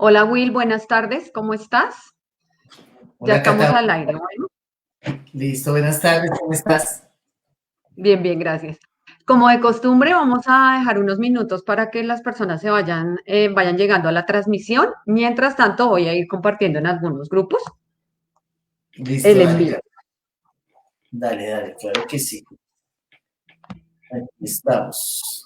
Hola Will, buenas tardes, ¿cómo estás? Ya Hola estamos Cata, al aire, bueno, listo, buenas tardes, ¿cómo estás? bien, bien, gracias. Como de costumbre, vamos a dejar unos minutos para que las personas vayan llegando a la transmisión. Mientras tanto, voy a ir compartiendo en algunos grupos Listo, el dale, envío. Cata. Dale, claro que sí. Aquí estamos.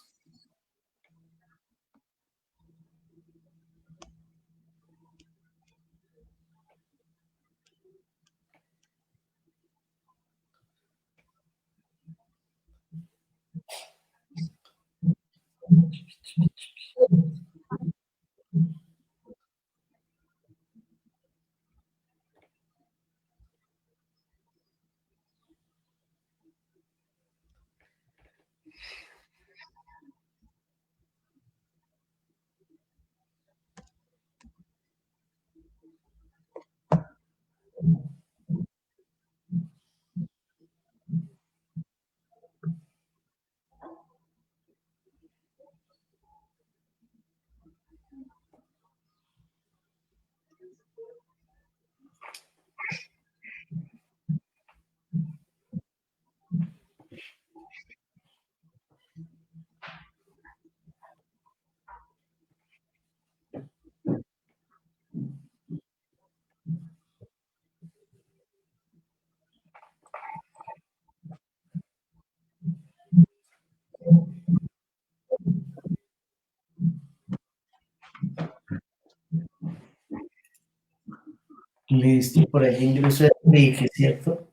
Listo, por ahí ingreso a Enrique, ¿cierto?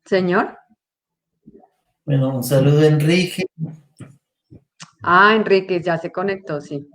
Señor. Bueno, un saludo Enrique. Ah, Enrique, ya se conectó, sí.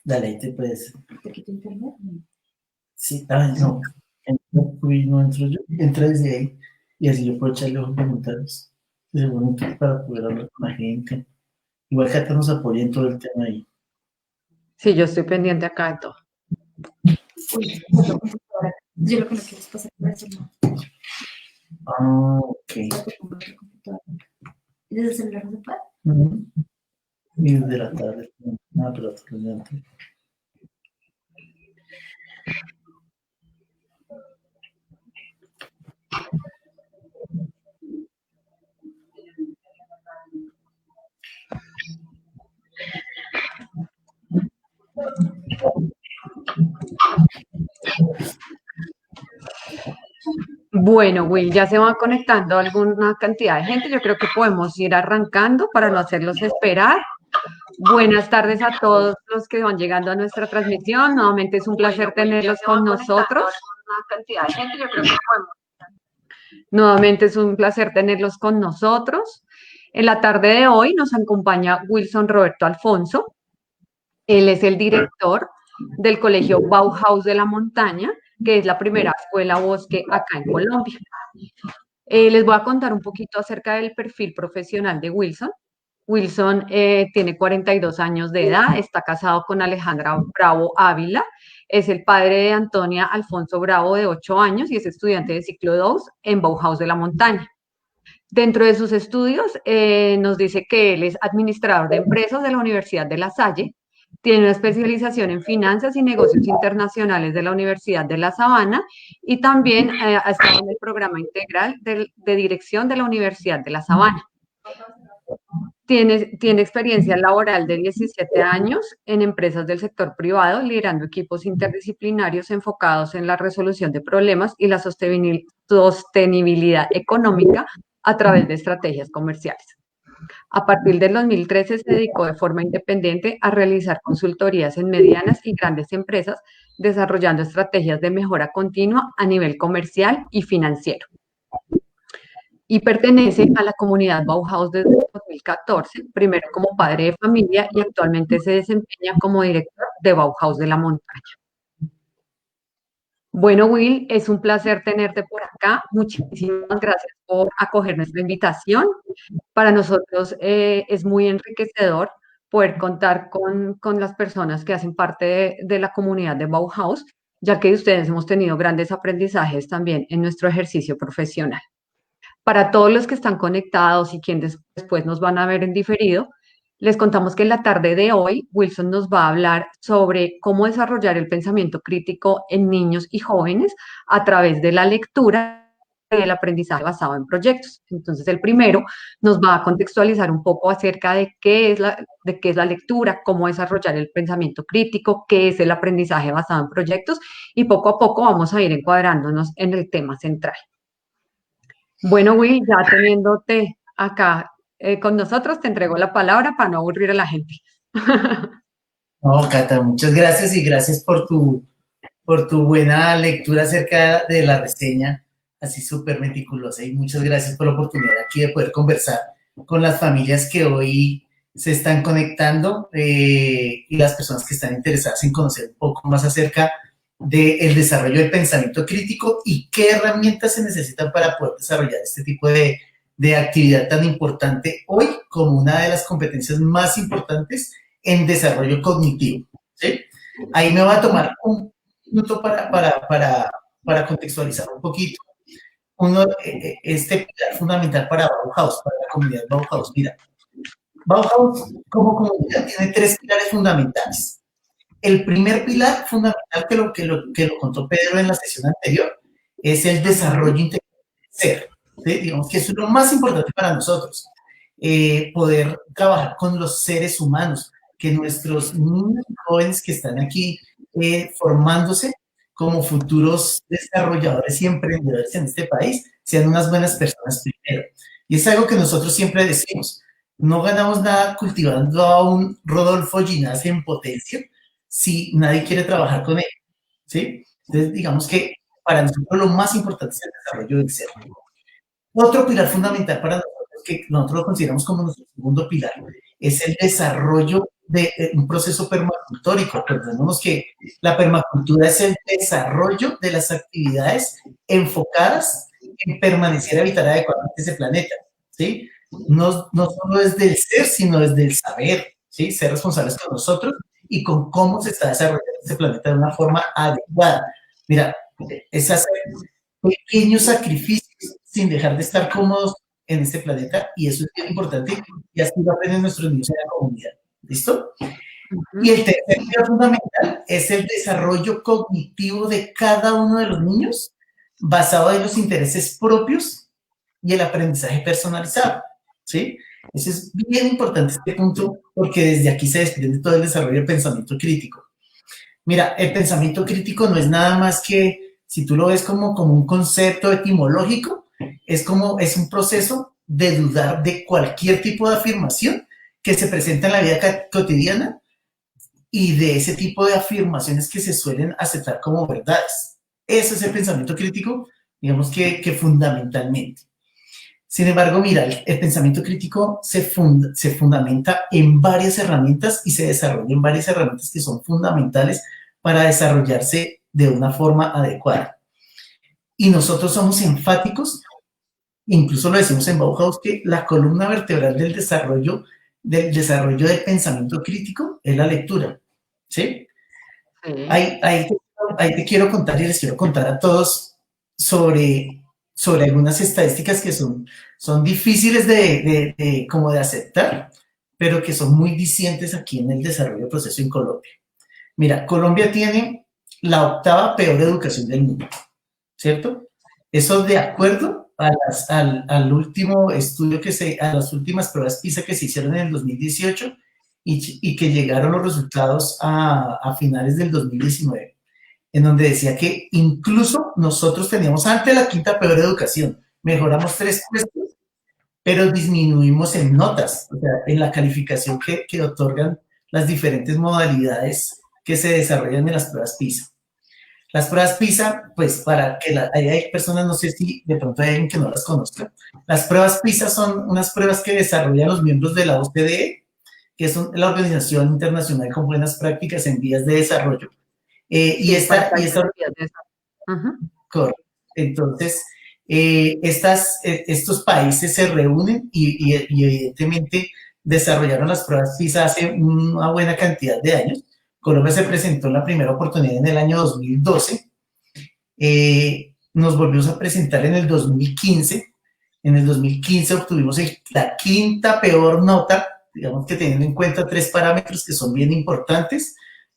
Dale, ahí te puedes. ¿Te quito internet? Sí, ay, no. No entro yo, entra desde ahí y así yo puedo echarle ojos comentarios. Es bonito para poder hablar con la gente. Igual Cata nos apoya en todo el tema ahí. Sí, yo estoy pendiente acá de todo. Uy, la computadora. Yo lo que no quiero es pasar por eso, no. Ah, ok. ¿Y desde el celular no se puede? Ujú. Y desde la tablet. No, pero totalmente. Bueno, Will, ya se va conectando alguna cantidad de gente. Yo creo que podemos ir arrancando para no hacerlos esperar. Buenas tardes a todos los que van llegando a nuestra transmisión. Nuevamente es un placer tenerlos con nosotros. Nuevamente es un placer tenerlos con nosotros. En la tarde de hoy nos acompaña Wilson Roberto Alfonso. Él es el director del Colegio Bauhaus de la Montaña, que es la primera escuela bosque acá en Colombia. Les voy a contar un poquito acerca del perfil profesional de Wilson. Wilson tiene 42 años de edad, está casado con Alejandra Bravo Ávila, es el padre de Antonia Alfonso Bravo de 8 años y es estudiante de ciclo 2 en Bauhaus de la Montaña. Dentro de sus estudios nos dice que él es administrador de empresas de la Universidad de La Salle, tiene una especialización en finanzas y negocios internacionales de la Universidad de La Sabana y también ha estado en el programa integral de dirección de la Universidad de La Sabana. Tiene experiencia laboral de 17 años en empresas del sector privado, liderando equipos interdisciplinarios enfocados en la resolución de problemas y la sostenibilidad económica a través de estrategias comerciales. A partir del 2013 se dedicó de forma independiente a realizar consultorías en medianas y grandes empresas, desarrollando estrategias de mejora continua a nivel comercial y financiero. y pertenece a la comunidad Bauhaus desde 2014, primero como padre de familia y actualmente se desempeña como director de Bauhaus de la Montaña. Bueno, Will, es un placer tenerte por acá. Muchísimas gracias por acoger nuestra invitación. Para nosotros es muy enriquecedor poder contar con las personas que hacen parte de la comunidad de Bauhaus, ya que de ustedes hemos tenido grandes aprendizajes también en nuestro ejercicio profesional. Para todos los que están conectados y quienes después nos van a ver en diferido, les contamos que en la tarde de hoy Wilson nos va a hablar sobre cómo desarrollar el pensamiento crítico en niños y jóvenes a través de la lectura y el aprendizaje basado en proyectos. Entonces, el primero nos va a contextualizar un poco acerca de qué es la lectura, cómo desarrollar el pensamiento crítico, qué es el aprendizaje basado en proyectos y poco a poco vamos a ir encuadrándonos en el tema central. Bueno, Will, ya teniéndote acá con nosotros, te entrego la palabra para no aburrir a la gente. No, Cata, muchas gracias y gracias por tu buena lectura acerca de la reseña, así súper meticulosa, y muchas gracias por la oportunidad aquí de poder conversar con las familias que hoy se están conectando y las personas que están interesadas en conocer un poco más acerca del desarrollo del pensamiento crítico y qué herramientas se necesitan para poder desarrollar este tipo de actividad tan importante hoy como una de las competencias más importantes en desarrollo cognitivo, ¿sí? Ahí me va a tomar un minuto para contextualizar un poquito. Este pilar fundamental para Bauhaus, para la comunidad Bauhaus. Mira, Bauhaus como comunidad tiene tres pilares fundamentales. El primer pilar fundamental que lo contó Pedro en la sesión anterior es el desarrollo integral del ser. ¿Sí? Digamos que eso es lo más importante para nosotros, poder trabajar con los seres humanos, que nuestros niños y jóvenes que están aquí formándose como futuros desarrolladores y emprendedores en este país sean unas buenas personas primero. Y es algo que nosotros siempre decimos, no ganamos nada cultivando a un Rodolfo Ginás en potencia si nadie quiere trabajar con él, ¿sí? Entonces, digamos que para nosotros lo más importante es el desarrollo del ser. Otro pilar fundamental para nosotros, que nosotros lo consideramos como nuestro segundo pilar, es el desarrollo de un proceso permacultórico. Recordemos que la permacultura es el desarrollo de las actividades enfocadas en permanecer habitar adecuadamente ese planeta, ¿sí? No solo desde el ser, sino desde el saber, ¿sí? Ser responsables con nosotros y con cómo se está desarrollando este planeta de una forma adecuada. Mira, es hacer pequeños sacrificios sin dejar de estar cómodos en este planeta, y eso es bien importante, y así lo aprenden nuestros niños en la comunidad. ¿Listo? Y el tercer pilar fundamental es el desarrollo cognitivo de cada uno de los niños, basado en los intereses propios y el aprendizaje personalizado, ¿sí? Eso es bien importante este punto, porque desde aquí se desprende todo el desarrollo del pensamiento crítico. Mira, el pensamiento crítico no es nada más que, si tú lo ves como un concepto etimológico, es un proceso de dudar de cualquier tipo de afirmación que se presenta en la vida cotidiana y de ese tipo de afirmaciones que se suelen aceptar como verdades. Ese es el pensamiento crítico, digamos que fundamentalmente. Sin embargo, mira, el pensamiento crítico se fundamenta en varias herramientas y se desarrolla en varias herramientas que son fundamentales para desarrollarse de una forma adecuada. Y nosotros somos enfáticos, incluso lo decimos en Bauhaus, que la columna vertebral del desarrollo del pensamiento crítico es la lectura, ¿sí? Ahí te quiero contar y les quiero contar a todos sobre algunas estadísticas que son difíciles de aceptar, pero que son muy dicientes aquí en el desarrollo del proceso en Colombia. Mira, Colombia tiene la 8ª peor educación del mundo, ¿cierto? Eso de acuerdo al último estudio a las últimas pruebas PISA que se hicieron en el 2018 y que llegaron los resultados a finales del 2019, en donde decía que incluso nosotros teníamos ante la 5ª peor educación, mejoramos 3 puestos, pero disminuimos en notas, o sea, en la calificación que otorgan las diferentes modalidades que se desarrollan en las pruebas PISA. Las pruebas PISA, pues para que hay personas, no sé si de pronto hay alguien que no las conozca. Las pruebas PISA son unas pruebas que desarrollan los miembros de la OCDE, que es la Organización Internacional con Buenas Prácticas en Vías de Desarrollo. Y esta, correcto. Entonces, estos países se reúnen y evidentemente desarrollaron las pruebas PISA hace una buena cantidad de años. Colombia se presentó en la primera oportunidad en el año 2012. Nos volvimos a presentar en el 2015. En el 2015 obtuvimos la quinta peor nota, digamos que teniendo en cuenta 3 parámetros que son bien importantes.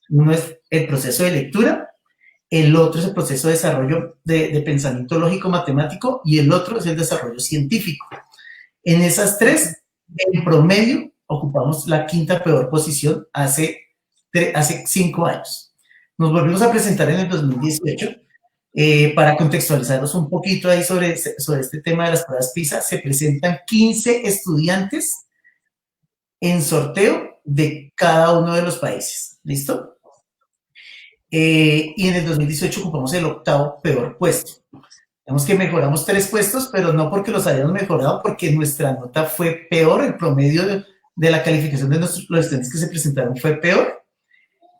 Uno es el proceso de lectura, el otro es el proceso de desarrollo de pensamiento lógico-matemático y el otro es el desarrollo científico. En esas 3, en promedio, ocupamos la quinta peor posición hace 5 años. Nos volvimos a presentar en el 2018. Para contextualizarnos un poquito ahí sobre este tema de las pruebas PISA, se presentan 15 estudiantes en sorteo de cada uno de los países. ¿Listo? Y en el 2018 ocupamos el 8º peor puesto. Vemos que mejoramos 3 puestos, pero no porque los hayamos mejorado, porque nuestra nota fue peor, el promedio de la calificación de los estudiantes que se presentaron fue peor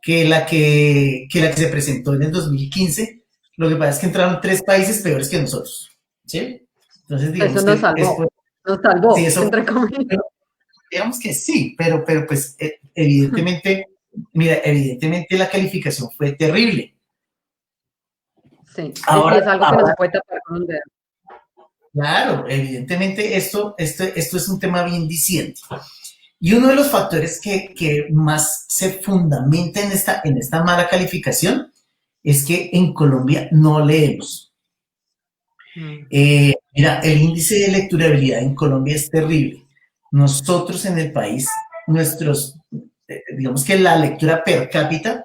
que la que se presentó en el 2015. Lo que pasa es que entraron 3 países peores que nosotros, ¿sí? Entonces, digamos eso nos salvó, sí, eso, entre comillas. Digamos que sí, pero pues evidentemente, mira, evidentemente la calificación fue terrible. Sí, ahora, y es algo que no se puede tapar con un dedo. Claro, evidentemente esto es un tema bien diciente. Y uno de los factores que más se fundamenta en esta mala calificación es que en Colombia no leemos. Mira, el índice de lecturabilidad en Colombia es terrible. Nosotros en el país, digamos que la lectura per cápita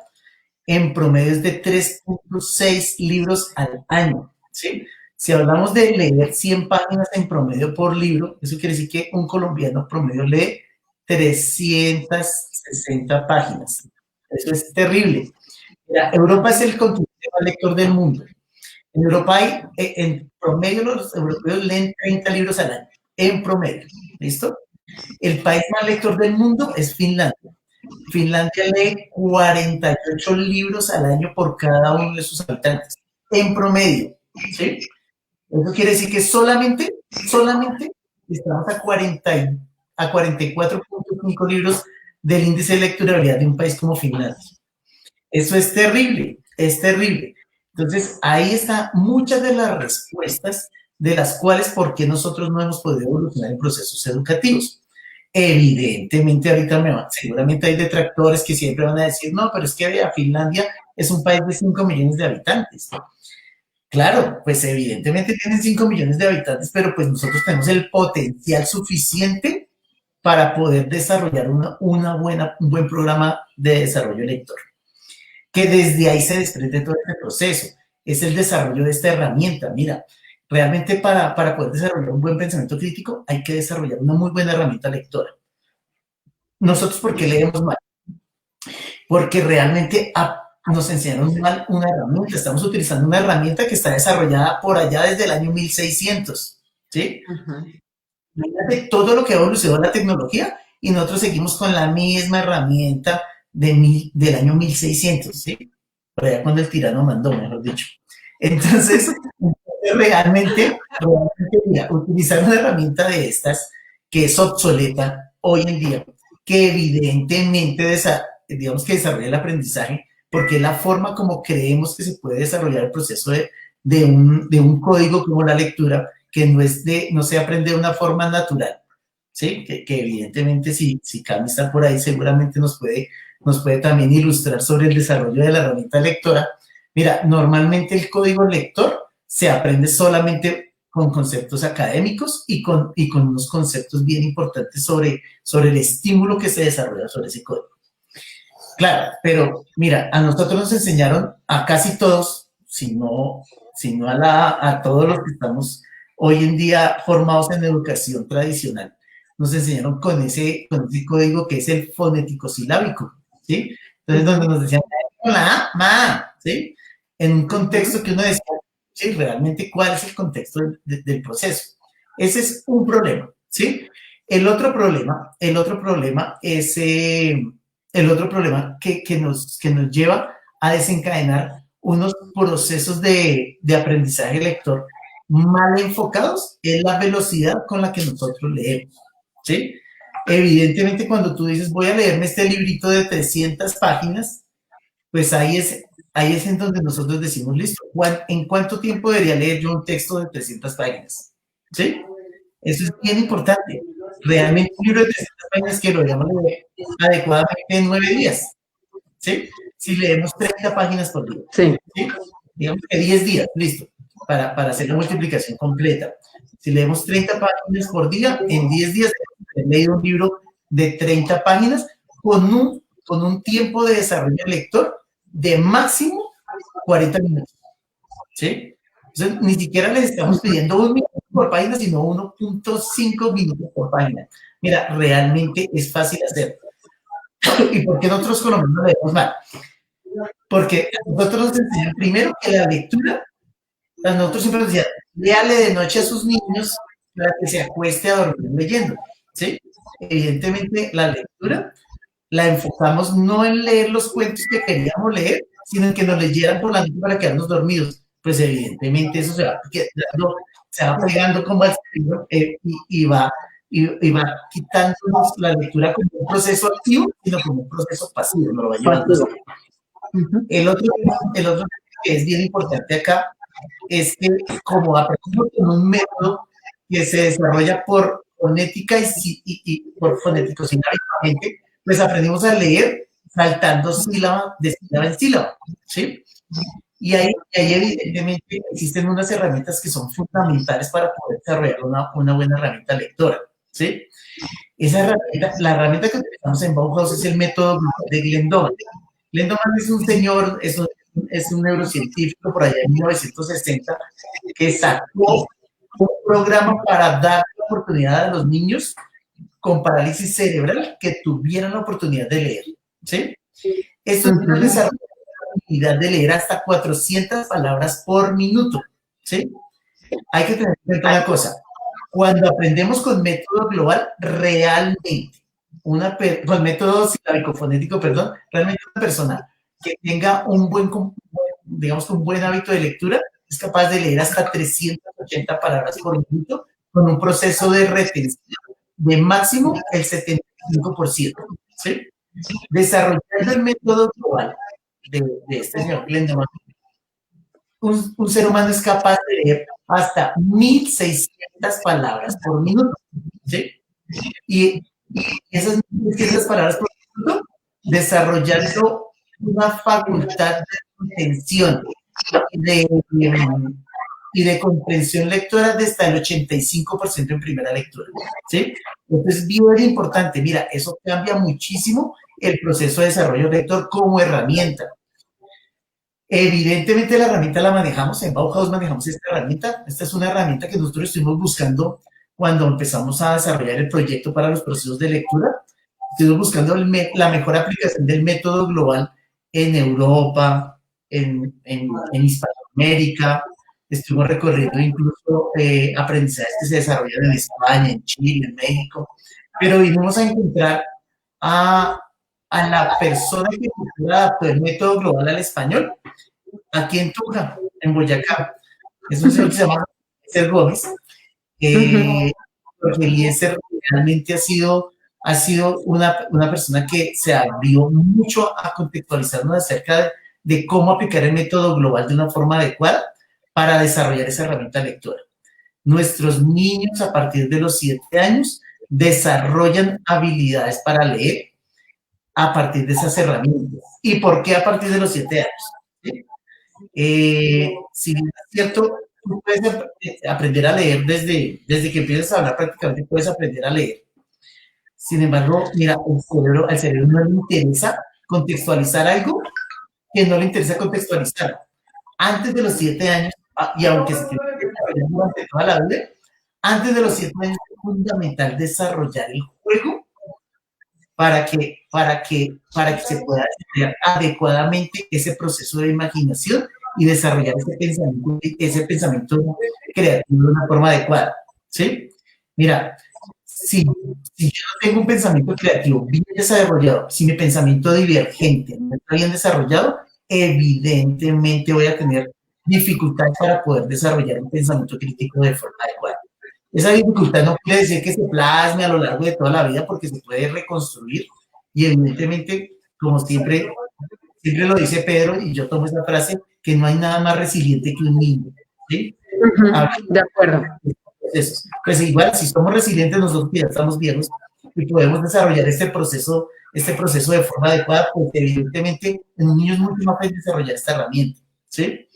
en promedio es de 3.6 libros al año, ¿sí? Si hablamos de leer 100 páginas en promedio por libro, eso quiere decir que un colombiano promedio lee 360 páginas. Eso es terrible. Mira, Europa es el continente más lector del mundo. En Europa hay, en promedio, los europeos leen 30 libros al año, en promedio. ¿Listo? El país más lector del mundo es Finlandia. Finlandia lee 48 libros al año por cada uno de sus habitantes, en promedio. ¿Sí? Eso quiere decir que solamente estamos a 44.5 libros del índice de lecturabilidad de un país como Finlandia. Eso es terrible, es terrible. Entonces, ahí están muchas de las respuestas de las cuales por qué nosotros no hemos podido evolucionar en procesos educativos. Evidentemente, ahorita seguramente hay detractores que siempre van a decir, no, pero es que vea, Finlandia es un país de 5 millones de habitantes. Claro, pues evidentemente tienen 5 millones de habitantes, pero pues nosotros tenemos el potencial suficiente para poder desarrollar un buen programa de desarrollo lector. Que desde ahí se desprende todo este proceso. Es el desarrollo de esta herramienta. Mira, realmente para poder desarrollar un buen pensamiento crítico hay que desarrollar una muy buena herramienta lectora. Nosotros, ¿por qué leemos mal? Porque realmente nos enseñaron mal una herramienta. Estamos utilizando una herramienta que está desarrollada por allá desde el año 1600. ¿Sí? Imagínate todo lo que ha evolucionado la tecnología y nosotros seguimos con la misma herramienta del año 1600, ¿sí? Por allá cuando el tirano mandó, mejor dicho. Entonces, realmente mira, utilizar una herramienta de estas que es obsoleta hoy en día, que evidentemente digamos que desarrolla el aprendizaje, porque es la forma como creemos que se puede desarrollar el proceso de un código como la lectura, que no se aprende de una forma natural, ¿sí? Que evidentemente si Cami está por ahí seguramente nos puede también ilustrar sobre el desarrollo de la herramienta lectora. Mira, normalmente el código lector se aprende solamente con conceptos académicos y con unos conceptos bien importantes sobre el estímulo que se desarrolla sobre ese código. Claro, pero mira, a nosotros nos enseñaron, a casi todos, si no a todos los que estamos hoy en día formados en educación tradicional, nos enseñaron con ese código que es el fonético silábico, ¿sí? Entonces, donde nos decían, la A, ma, ¿sí? en un contexto que uno decía, sí, realmente cuál es el contexto del proceso. Ese es un problema, ¿sí? El otro problema es el otro problema que nos lleva a desencadenar unos procesos de aprendizaje lector mal enfocados es la velocidad con la que nosotros leemos, ¿sí? Evidentemente, cuando tú dices, voy a leerme este librito de 300 páginas, pues ahí es en donde nosotros decimos, listo, ¿en cuánto tiempo debería leer yo un texto de 300 páginas? ¿Sí? Eso es bien importante. Realmente un libro de 300 páginas que lo debemos leer adecuadamente en 9 días, ¿sí? Si leemos 30 páginas por día, Sí. ¿sí? Digamos que 10 días, listo, para hacer la multiplicación completa. Si leemos 30 páginas por día, en 10 días he leído un libro de 30 páginas con un tiempo de desarrollo del lector de máximo 40 minutos, ¿sí? Entonces, ni siquiera les estamos pidiendo 1 minuto por página, sino 1.5 minutos por página. Mira, realmente es fácil hacer. ¿Y por qué nosotros colombianos leemos mal? Porque nosotros nos enseñan primero que la lectura, nosotros siempre nos decían, léale de noche a sus niños para que se acueste a dormir leyendo, ¿sí? Evidentemente, la lectura la enfocamos no en leer los cuentos que queríamos leer, sino en que nos leyeran por la noche para quedarnos dormidos. Pues evidentemente eso se va pegando como al cerebro y va quitándonos la lectura como un proceso activo, sino como un proceso pasivo, nos lo va llevando. El otro que es bien importante acá es que como aprendemos con un método que se desarrolla por fonética y por fonético silábicamente, pues aprendimos a leer saltando sílaba de sílaba en sílaba, ¿sí? Y ahí evidentemente existen unas herramientas que son fundamentales para poder desarrollar una buena herramienta lectora, ¿sí? La herramienta que utilizamos en Bauhaus es el método de Glendoman. Glendoman es un señor, es un neurocientífico por allá en 1960 que sacó un programa para dar la oportunidad a los niños con parálisis cerebral que tuvieran la oportunidad de leer, ¿sí? Estos niños desarrollan la habilidad de leer hasta 400 palabras por minuto, ¿sí? Hay que tener en cuenta una cosa, cuando aprendemos con método global, realmente, con método silábico-fonético, perdón, realmente una persona que tenga un buen hábito de lectura es capaz de leer hasta 380 palabras por minuto con un proceso de retención de máximo el 75%, ¿sí? Desarrollando el método global de este señor Glendoman, un ser humano es capaz de leer hasta 1.600 palabras por minuto, ¿sí? Y esas 1.600 palabras por minuto, desarrollando una facultad de contención y de comprensión lectora de hasta el 85% en primera lectura, ¿sí? Entonces es bien importante, mira, eso cambia muchísimo el proceso de desarrollo lector como herramienta. Evidentemente la herramienta la manejamos, en Bauhaus manejamos esta herramienta. Esta es una herramienta que nosotros estuvimos buscando cuando empezamos a desarrollar el proyecto para los procesos de lectura. Estuvimos buscando la mejor aplicación del método global en Europa, en Hispanoamérica. Estuvimos recorriendo incluso aprendizajes que se desarrollan en España, en Chile, en México. Pero vinimos a encontrar a la persona que adaptó el método global al español aquí en Tunja, en Boyacá. Es un señor que se llama Eliezer Gómez. Porque Eliezer realmente ha sido una persona que se abrió mucho a contextualizarnos acerca de cómo aplicar el método global de una forma adecuada para desarrollar esa herramienta lectora. Nuestros niños a partir de los 7 años desarrollan habilidades para leer a partir de esas herramientas. ¿Y por qué a partir de los 7 años? ¿Sí? Si bien es cierto, tú puedes aprender a leer desde que empiezas a hablar, prácticamente puedes aprender a leer. Sin embargo, mira, al cerebro no le interesa contextualizar algo que no le interesa contextualizar. Antes de los 7 años, y aunque se tiene que desarrollar durante toda la vida, antes de los 7 años es fundamental desarrollar el juego para que se pueda desarrollar adecuadamente ese proceso de imaginación y desarrollar ese pensamiento creativo de una forma adecuada, ¿sí? Mira, si yo no tengo un pensamiento creativo bien desarrollado, si mi pensamiento divergente no está bien desarrollado, evidentemente voy a tener dificultades para poder desarrollar un pensamiento crítico de forma adecuada. Esa dificultad no quiere decir que se plasme a lo largo de toda la vida, porque se puede reconstruir y evidentemente, como siempre lo dice Pedro, y yo tomo esa frase, que no hay nada más resiliente que un niño, ¿sí? De acuerdo. Pues igual, si somos resilientes nosotros que ya estamos viejos y podemos desarrollar este proceso de forma adecuada, pues evidentemente en un niño es mucho más fácil desarrollar esta herramienta, ¿sí?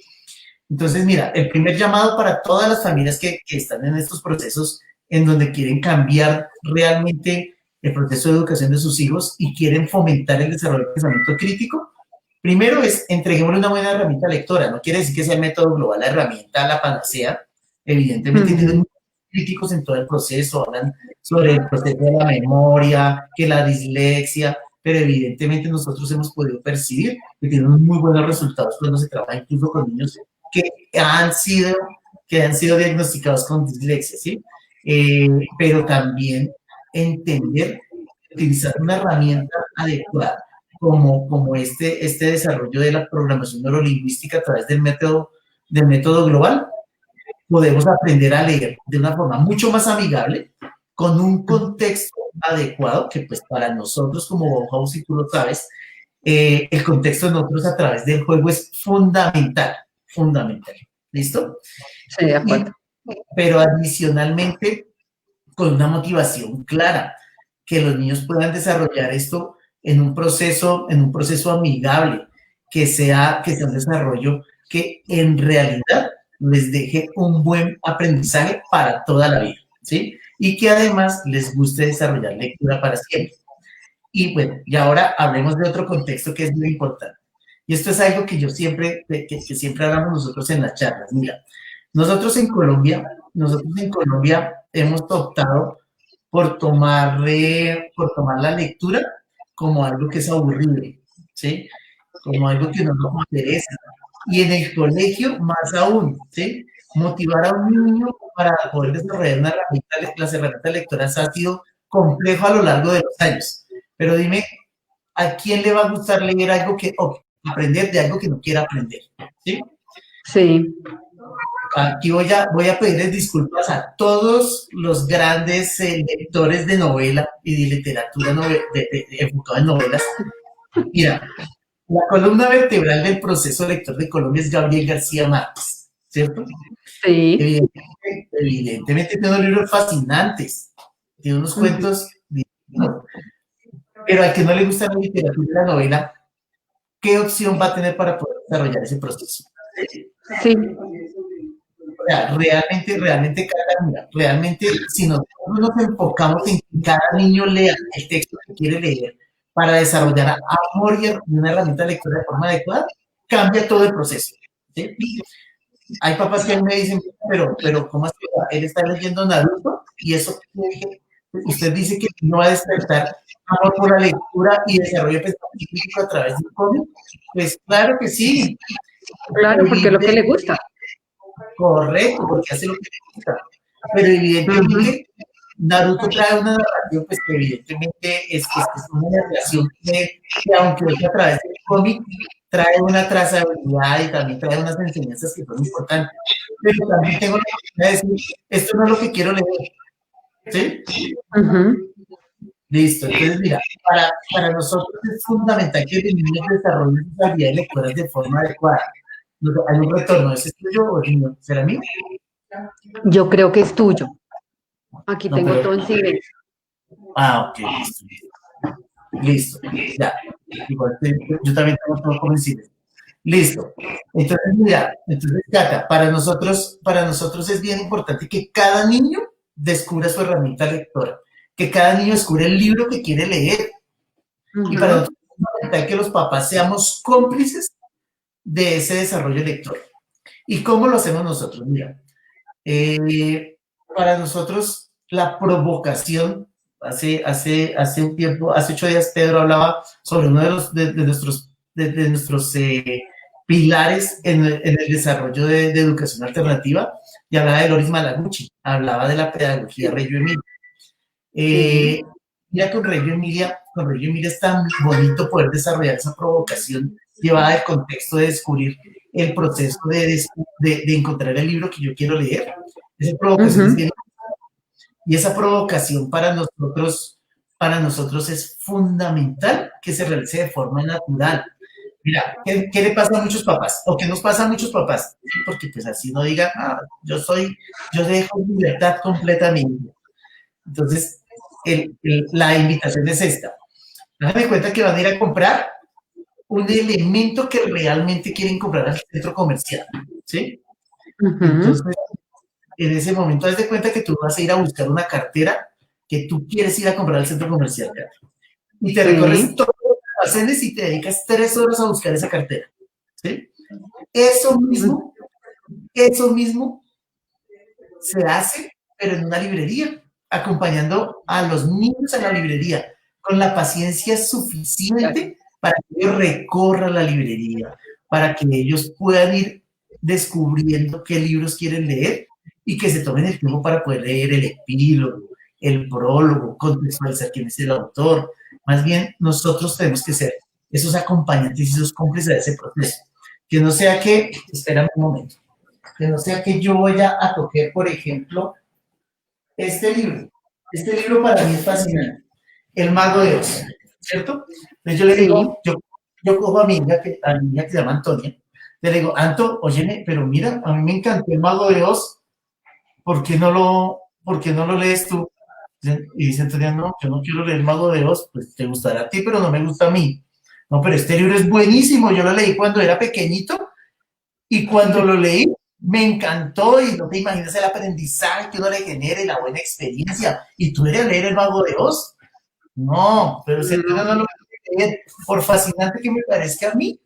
Entonces, mira, el primer llamado para todas las familias que están en estos procesos en donde quieren cambiar realmente el proceso de educación de sus hijos y quieren fomentar el desarrollo del pensamiento crítico, primero es entreguémosle una buena herramienta lectora. No quiere decir que sea el método global la herramienta, la panacea. Evidentemente tienen críticos en todo el proceso, hablan sobre el proceso de la memoria, que la dislexia, pero evidentemente nosotros hemos podido percibir que tienen muy buenos resultados cuando se trabaja incluso con niños que han sido diagnosticados con dislexia, ¿sí? Pero también entender, utilizar una herramienta adecuada como este desarrollo de la programación neurolingüística a través del método global, podemos aprender a leer de una forma mucho más amigable, con un contexto adecuado, que pues para nosotros como Bauhaus, si tú lo sabes, el contexto de nosotros a través del juego es fundamental. ¿Listo? Sí, de acuerdo. Pero adicionalmente, con una motivación clara, que los niños puedan desarrollar esto en un proceso amigable, que sea un desarrollo que en realidad les deje un buen aprendizaje para toda la vida, ¿sí? Y que además les guste desarrollar lectura para siempre. Y bueno, y ahora hablemos de otro contexto que es muy importante. Y esto es algo que yo siempre, que siempre hablamos nosotros en las charlas. Mira, nosotros en Colombia hemos optado por tomar la lectura como algo que es aburrido, ¿sí? Como algo que no nos interesa. Y en el colegio, más aún, ¿sí? Motivar a un niño para poder desarrollar las herramientas lectoras ha sido complejo a lo largo de los años. Pero dime, ¿a quién le va a gustar leer algo o aprender de algo que no quiera aprender? ¿Sí? Sí. Aquí voy a pedirles disculpas a todos los grandes lectores de novela y de literatura enfocada en novelas. Mira, la columna vertebral del proceso lector de Colombia es Gabriel García Márquez, ¿cierto? Sí. Evidentemente tiene unos libros fascinantes, tiene unos cuentos divinos, pero al que no le gusta la literatura y la novela, ¿qué opción va a tener para poder desarrollar ese proceso? Sí. O sea, realmente, si nosotros nos enfocamos en que cada niño lea el texto que quiere leer para desarrollar amor y una herramienta de lectura de forma adecuada, cambia todo el proceso, ¿sí? Hay papás que me dicen, pero ¿cómo es que él está leyendo Naruto? Y eso, usted dice que no va a despertar amor por la lectura y desarrollo pensamiento a través del cómic. Pues claro que sí. Claro, porque es lo que le gusta. Correcto, porque hace lo que le gusta. Pero evidentemente, Naruto trae una narración, pues que evidentemente es una narración que aunque es a través del cómic, trae una trazabilidad y también trae unas enseñanzas que son importantes. Pero también tengo la oportunidad de decir, esto no es lo que quiero leer. ¿Sí? Listo. Entonces, mira, para nosotros es fundamental que los niños desarrollen sus habilidades lectoras de forma adecuada. ¿Hay un retorno? ¿Es tuyo o será mío? Yo creo que es tuyo. Aquí tengo todo en silencio. Ah, ok, listo. Ya. Igual yo también tengo todo como en silencio. Listo. Entonces, mira, Cata, para nosotros es bien importante que cada niño descubra su herramienta lectora, que cada niño descubra el libro que quiere leer. Y para nosotros es fundamental que los papás seamos cómplices de ese desarrollo lector. ¿Y cómo lo hacemos nosotros? Mira, para nosotros la provocación, hace un tiempo, hace 8 días Pedro hablaba sobre uno de nuestros pilares en el desarrollo de educación alternativa, y hablaba de Loris Malaguchi, hablaba de la pedagogía Reggio Emilia. Mira, con Reggio Emilia es tan bonito poder desarrollar esa provocación llevada al contexto de descubrir el proceso de encontrar el libro que yo quiero leer. Esa provocación es bien, y esa provocación para nosotros es fundamental que se realice de forma natural. Mira, ¿qué le pasa a muchos papás? ¿O qué nos pasa a muchos papás? Porque pues así no digan, yo dejo libertad completamente. Entonces, la invitación es esta. Háganme cuenta que van a ir a comprar un elemento que realmente quieren comprar al centro comercial, ¿sí? Entonces, en ese momento, haz de cuenta que tú vas a ir a buscar una cartera que tú quieres ir a comprar al centro comercial, y te recorres todos los almacenes y te dedicas 3 horas a buscar esa cartera, ¿sí? Eso mismo se hace, pero en una librería, acompañando a los niños a la librería, con la paciencia suficiente para que ellos recorran la librería, para que ellos puedan ir descubriendo qué libros quieren leer y que se tomen el tiempo para poder leer el epílogo, el prólogo, contextualizar quién es el autor. Más bien, nosotros tenemos que ser esos acompañantes y esos cómplices de ese proceso. Que no sea que, espérame un momento, que no sea que yo vaya a coger, por ejemplo, este libro. Este libro para mí es fascinante. El Mago de Oz, ¿cierto? Entonces yo le digo, yo cojo a mi hija que se llama Antonia, le digo, Anto, óyeme, pero mira, a mí me encantó El Mago de Oz, ¿por qué no lo lees tú? Y dice Antonia, no, yo no quiero leer El Mago de Oz, pues te gustará a ti, pero no me gusta a mí. No, pero este libro es buenísimo, yo lo leí cuando era pequeñito, y cuando lo leí, me encantó, y no te imaginas el aprendizaje que uno le genere, la buena experiencia. ¿Y tú eres a leer El Mago de Oz? No, pero si no lo leer, por fascinante que me parezca a mí,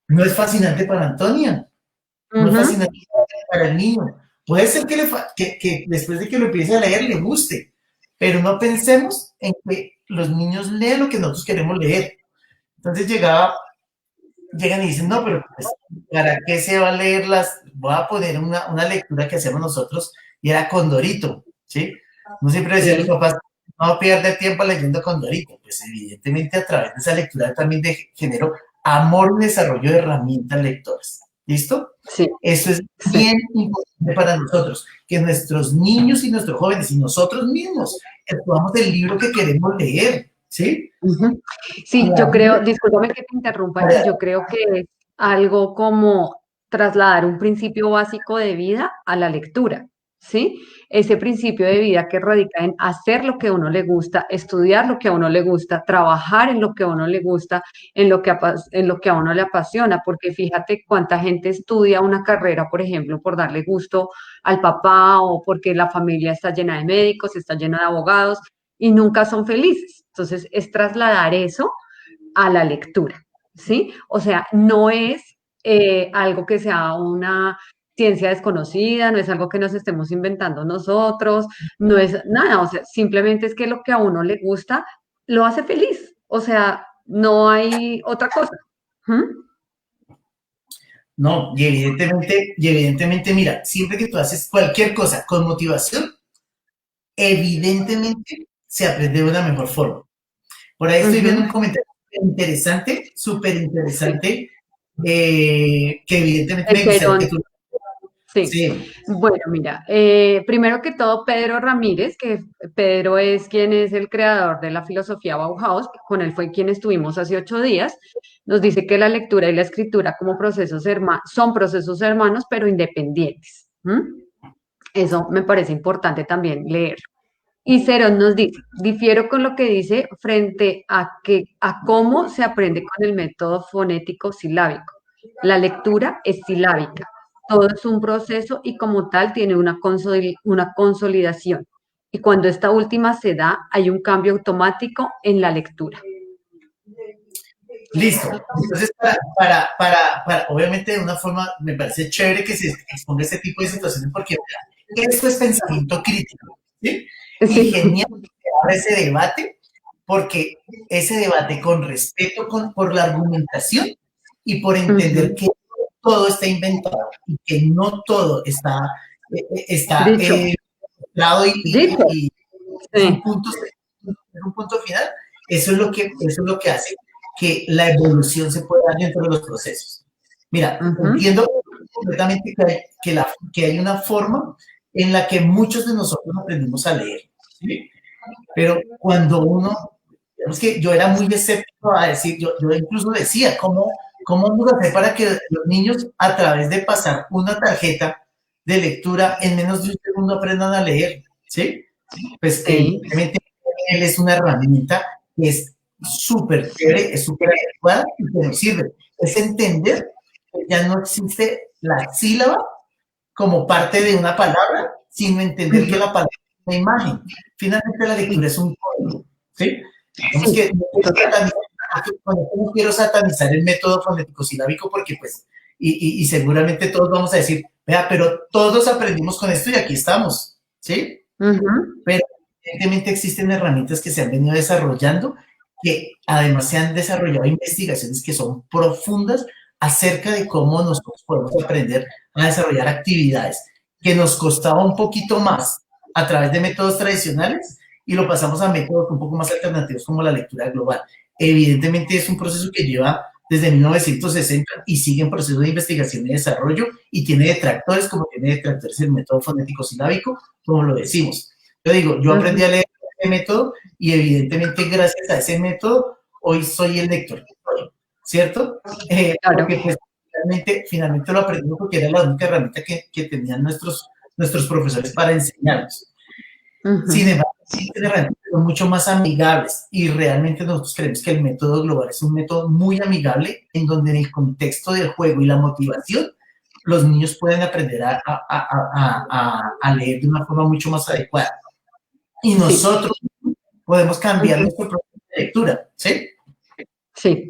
no es fascinante para Antonia, no es fascinante para el niño. Puede ser que después de que lo empiece a leer le guste, pero no pensemos en que los niños leen lo que nosotros queremos leer. Entonces llegan y dicen, no, pero pues, ¿para qué se va a leer voy a poner una lectura que hacemos nosotros, y era Condorito, ¿sí? No siempre decía a los papás, no pierde tiempo leyendo Condorito. Pues evidentemente a través de esa lectura también generó amor y desarrollo de herramientas lectoras. ¿Listo? Sí. Eso es bien importante para nosotros, que nuestros niños y nuestros jóvenes y nosotros mismos escojamos el libro que queremos leer, ¿sí? Sí, yo creo, discúlpame que te interrumpa, yo creo que es algo como trasladar un principio básico de vida a la lectura, ¿sí? Ese principio de vida que radica en hacer lo que a uno le gusta, estudiar lo que a uno le gusta, trabajar en lo que a uno le gusta, en lo que a uno le apasiona, porque fíjate cuánta gente estudia una carrera, por ejemplo, por darle gusto al papá o porque la familia está llena de médicos, está llena de abogados y nunca son felices. Entonces, es trasladar eso a la lectura, ¿sí? O sea, no es algo que sea una ciencia desconocida, no es algo que nos estemos inventando nosotros, no es nada, o sea, simplemente es que lo que a uno le gusta lo hace feliz, o sea, no hay otra cosa. No, y evidentemente, mira, siempre que tú haces cualquier cosa con motivación, evidentemente se aprende de una mejor forma. Por ahí estoy viendo un comentario interesante, súper interesante, que evidentemente me gustaría que tú... Sí. Bueno, mira, primero que todo, Pedro Ramírez, que Pedro es quien es el creador de la filosofía Bauhaus, con él fue quien estuvimos hace 8 días, nos dice que la lectura y la escritura como procesos son procesos hermanos, pero independientes. Eso me parece importante también leer. Y Cerón nos dice, difiero con lo que dice frente a cómo se aprende con el método fonético silábico. La lectura es silábica, todo es un proceso y como tal tiene una consolidación. Y cuando esta última se da, hay un cambio automático en la lectura. Listo. Entonces, obviamente de una forma, me parece chévere que se exponga este tipo de situaciones, porque esto es pensamiento crítico, ¿sí? Y genial que haga ese debate, porque ese debate con respeto por la argumentación y por entender que todo está inventado y que no todo está Dicho, dado dicho, y es sí. un punto final, eso es lo que hace que la evolución se pueda dar dentro de los procesos. Mira, entiendo completamente que hay una forma en la que muchos de nosotros aprendimos a leer, ¿sí? Pero cuando uno, es que yo era muy escéptico a decir, yo incluso decía, ¿cómo vamos a hacer para que los niños, a través de pasar una tarjeta de lectura, en menos de un segundo aprendan a leer? ¿Sí? Pues Sí, evidentemente él es una herramienta que es súper chévere, es súper adecuada y que nos sirve. Es entender que ya no existe la sílaba como parte de una palabra, sino entender que la palabra es una imagen. Finalmente la lectura es un código, ¿sí? Digamos sí, que no quiero satanizar el método fonético silábico porque pues, y seguramente todos vamos a decir, vea, pero todos aprendimos con esto y aquí estamos, ¿sí? Pero evidentemente existen herramientas que se han venido desarrollando, que además se han desarrollado investigaciones que son profundas acerca de cómo nosotros podemos aprender a desarrollar actividades que nos costaba un poquito más a través de métodos tradicionales y lo pasamos a métodos un poco más alternativos como la lectura global. Evidentemente es un proceso que lleva desde 1960 y sigue en proceso de investigación y desarrollo y tiene detractores como tiene detractores el método fonético silábico, como lo decimos. Yo digo, yo aprendí a leer ese método y evidentemente gracias a ese método hoy soy el lector, ¿cierto? claro. Porque pues finalmente lo aprendí porque era la única herramienta que tenían nuestros profesores para enseñarnos. Sin embargo, existen herramientas que son mucho más amigables y realmente nosotros creemos que el método global es un método muy amigable en donde en el contexto del juego y la motivación los niños pueden aprender a leer de una forma mucho más adecuada. Y Sí, nosotros podemos cambiar nuestro proceso de lectura, ¿sí? sí.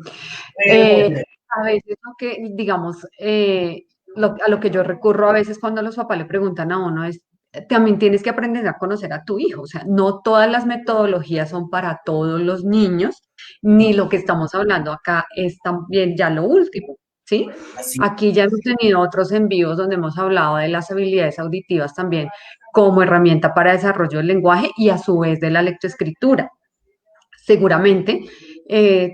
Pero, A veces, lo que, digamos, a lo que yo recurro a veces cuando los papás le preguntan a uno es, también tienes que aprender a conocer a tu hijo. O sea, no todas las metodologías son para todos los niños, ni lo que estamos hablando acá es también ya lo último, ¿sí? así, Aquí ya hemos tenido otros envíos donde hemos hablado de las habilidades auditivas también como herramienta para desarrollo del lenguaje y a su vez de la lectoescritura. Seguramente,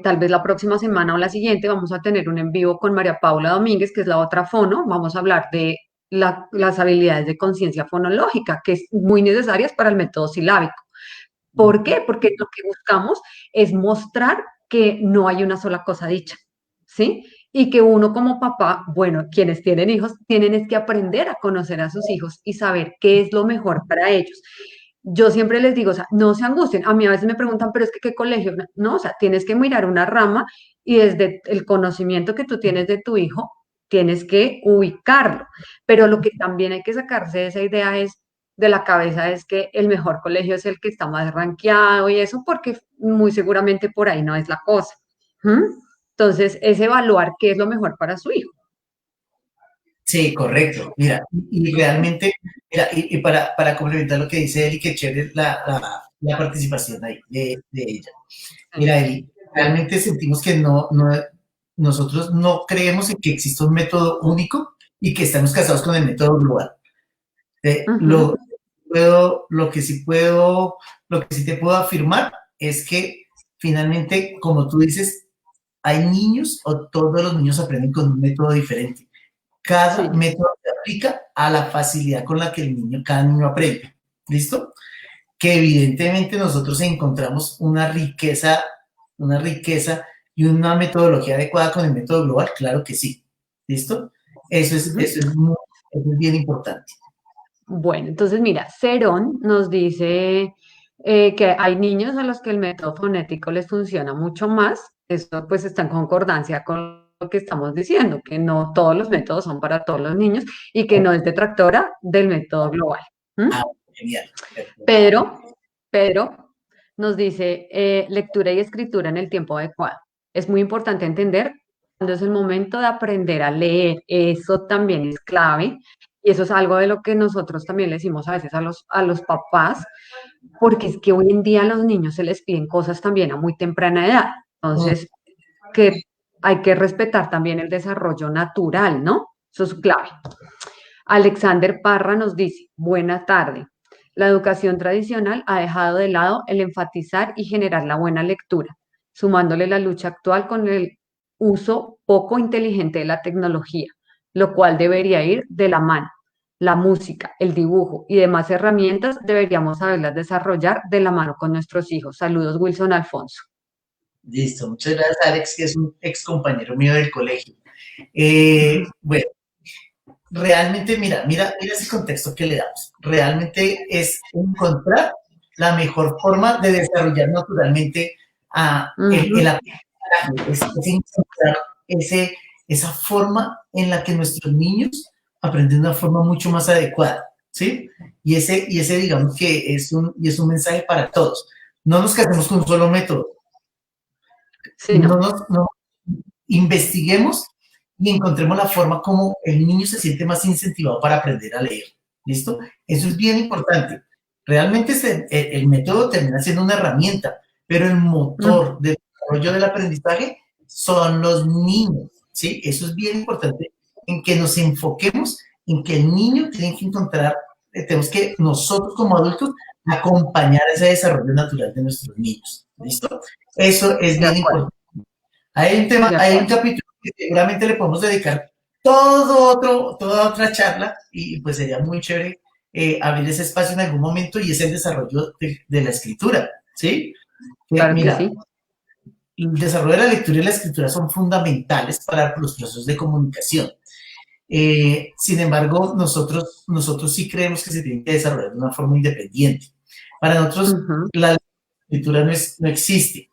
tal vez la próxima semana o la siguiente vamos a tener un en vivo con María Paula Domínguez, que es la otra fono. Vamos a hablar de las habilidades de conciencia fonológica, que es muy necesarias para el método silábico. ¿Por qué? Porque lo que buscamos es mostrar que no hay una sola cosa dicha, ¿sí? Y que uno como papá, bueno, quienes tienen hijos, tienen es que aprender a conocer a sus hijos y saber qué es lo mejor para ellos. Yo siempre les digo, o sea, no se angustien. A mí a veces me preguntan, pero es que qué colegio. No, o sea, tienes que mirar una rama y desde el conocimiento que tú tienes de tu hijo, tienes que ubicarlo. Pero lo que también hay que sacarse de esa idea es de la cabeza es que el mejor colegio es el que está más rankeado y eso porque muy seguramente por ahí no es la cosa. ¿Mm? Entonces, es evaluar qué es lo mejor para su hijo. sí, correcto. Mira, y realmente, mira, y para complementar lo que dice Eli, que chévere la participación ahí de ella. Mira, Eli, realmente sentimos que nosotros no creemos en que exista un método único y que estamos casados con el método global. Eh, Ujú, lo, puedo, lo que sí puedo, lo que sí te puedo afirmar es que finalmente, como tú dices, hay niños o todos los niños aprenden con un método diferente. Cada sí. método se aplica a la facilidad con la que cada niño aprende. ¿Listo? Que evidentemente nosotros encontramos una riqueza y una metodología adecuada con el método global, claro que sí. ¿Listo? Ujú. Eso es bien importante. Bueno, entonces mira, Cerón nos dice que hay niños a los que el método fonético les funciona mucho más. Esto pues está en concordancia con lo que estamos diciendo, que no todos los métodos son para todos los niños y que no es detractora del método global. Ah, ¿Mm? genial. Perfecto. Pero nos dice lectura y escritura en el tiempo adecuado. Es muy importante entender cuándo es el momento de aprender a leer. Eso también es clave Y eso es algo de lo que nosotros también le decimos a veces a los papás, porque es que hoy en día a los niños se les piden cosas también a muy temprana edad. Entonces, que hay que respetar también el desarrollo natural, ¿no? Eso es clave. Alexander Parra nos dice, buena tarde. La educación tradicional ha dejado de lado el enfatizar y generar la buena lectura, sumándole la lucha actual con el uso poco inteligente de la tecnología, lo cual debería ir de la mano. La música, el dibujo y demás herramientas deberíamos saberlas desarrollar de la mano con nuestros hijos. Saludos, Wilson Alfonso. Listo, muchas gracias, Alex, que es un ex compañero mío del colegio. Bueno, realmente, mira ese contexto que le damos. Realmente es encontrar la mejor forma de desarrollar naturalmente el aprendizaje, es encontrar esa forma en la que nuestros niños aprenden de una forma mucho más adecuada, ¿sí? Y ese digamos que es un mensaje para todos. No nos casemos con un solo método. Sí, no. No investiguemos y encontremos la forma como el niño se siente más incentivado para aprender a leer. ¿Listo? Eso es bien importante. Realmente el método termina siendo una herramienta, pero el motor del desarrollo del aprendizaje son los niños. ¿Sí? Eso es bien importante en que nos enfoquemos en que el niño tiene que encontrar, tenemos que nosotros como adultos acompañar ese desarrollo natural de nuestros niños. ¿Listo? Eso es bien importante. Hay un tema, hay un capítulo que seguramente le podemos dedicar toda otra charla y pues sería muy chévere abrir ese espacio en algún momento y es el desarrollo de la escritura, ¿sí? Claro Mira, que sí. el desarrollo de la lectura y la escritura son fundamentales para los procesos de comunicación. Sin embargo, nosotros sí creemos que se tiene que desarrollar de una forma independiente. Para nosotros, la escritura no existe.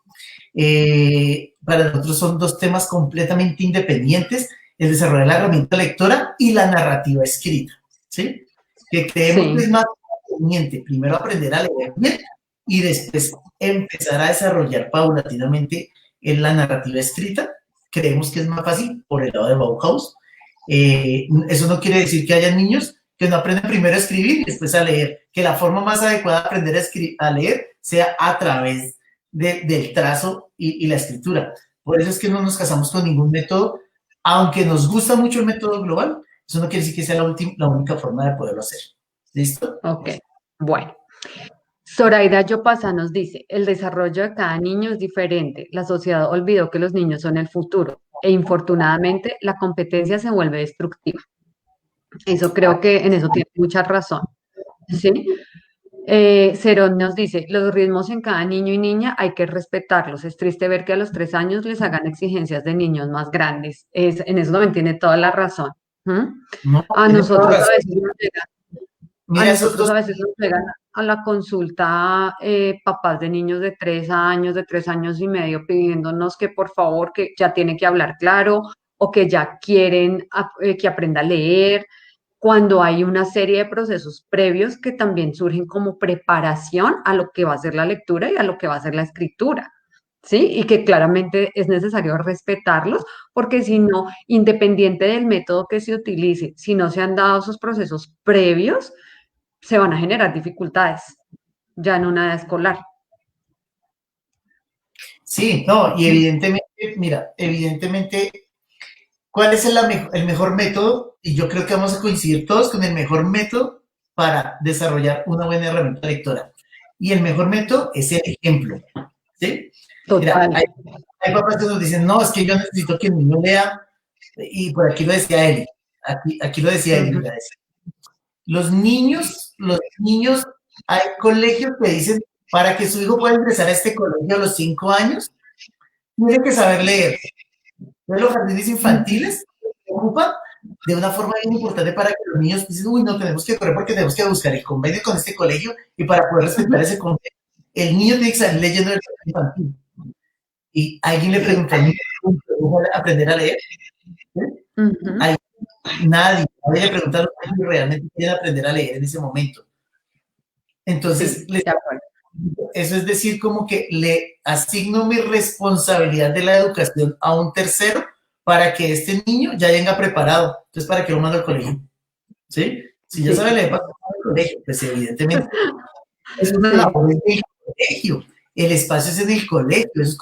Para nosotros son dos temas completamente independientes, el desarrollo de la herramienta lectora y la narrativa escrita, ¿sí? Que creemos que es más conveniente primero aprender a leer bien y después empezar a desarrollar paulatinamente en la narrativa escrita. Creemos que es más fácil por el lado de Bauhaus. Eso no quiere decir que haya niños que no aprenden primero a escribir y después a leer, que la forma más adecuada de aprender a leer sea a través del trazo y la escritura. Por eso es que no nos casamos con ningún método, aunque nos gusta mucho el método global, eso no quiere decir que sea la única forma de poderlo hacer. ¿Listo? Ok, bueno. Zoraida Yopasa nos dice, el desarrollo de cada niño es diferente. La sociedad olvidó que los niños son el futuro e infortunadamente la competencia se vuelve destructiva. Eso creo que en eso tiene mucha razón. ¿Sí? Cerón nos dice, los ritmos en cada niño y niña hay que respetarlos. Es triste ver que a los 3 años les hagan exigencias de niños más grandes. en eso también tiene toda la razón. No, A tiene toda nosotros a razón. veces nos llegan, a Mira, nosotros a veces nos llegan a la consulta papás de niños de 3 años, de 3 años y medio, pidiéndonos que por favor, que ya tiene que hablar claro o que ya quieren que aprenda a leer cuando hay una serie de procesos previos que también surgen como preparación a lo que va a ser la lectura y a lo que va a ser la escritura, ¿sí? Y que claramente es necesario respetarlos, porque si no, independiente del método que se utilice, si no se han dado esos procesos previos, se van a generar dificultades ya en una edad escolar. Sí, no, y evidentemente, mira, evidentemente, ¿cuál es el mejor método? Y yo creo que vamos a coincidir todos con el mejor método para desarrollar una buena herramienta lectora. Y el mejor método es el ejemplo, ¿sí? Mira, Total. hay papás que nos dicen, no, es que yo necesito que el niño lea, y por aquí lo decía Eli, aquí lo decía Eli, mira, los niños, hay colegios que dicen, para que su hijo pueda ingresar a este colegio a los 5 años, tiene que saber leer. Entonces los jardines infantiles se ocupan de una forma bien importante para que los niños dicen, uy, no, tenemos que correr porque tenemos que buscar el convenio con este colegio y para poder respetar ese convenio, el niño tiene que salir leyendo el jardín infantil. Y alguien le preguntó al niño, ¿cómo aprender a leer? ¿Sí? Nadie le pregunta a los niños si realmente quieren aprender a leer en ese momento. Entonces, Sí, eso es decir, como que le asigno mi responsabilidad de la educación a un tercero para que este niño ya venga preparado. Entonces, ¿para qué lo mando al colegio? ¿sí? Si ya sabe leer para el colegio, pues evidentemente es una Sí, labor del colegio. El espacio es en el colegio, eso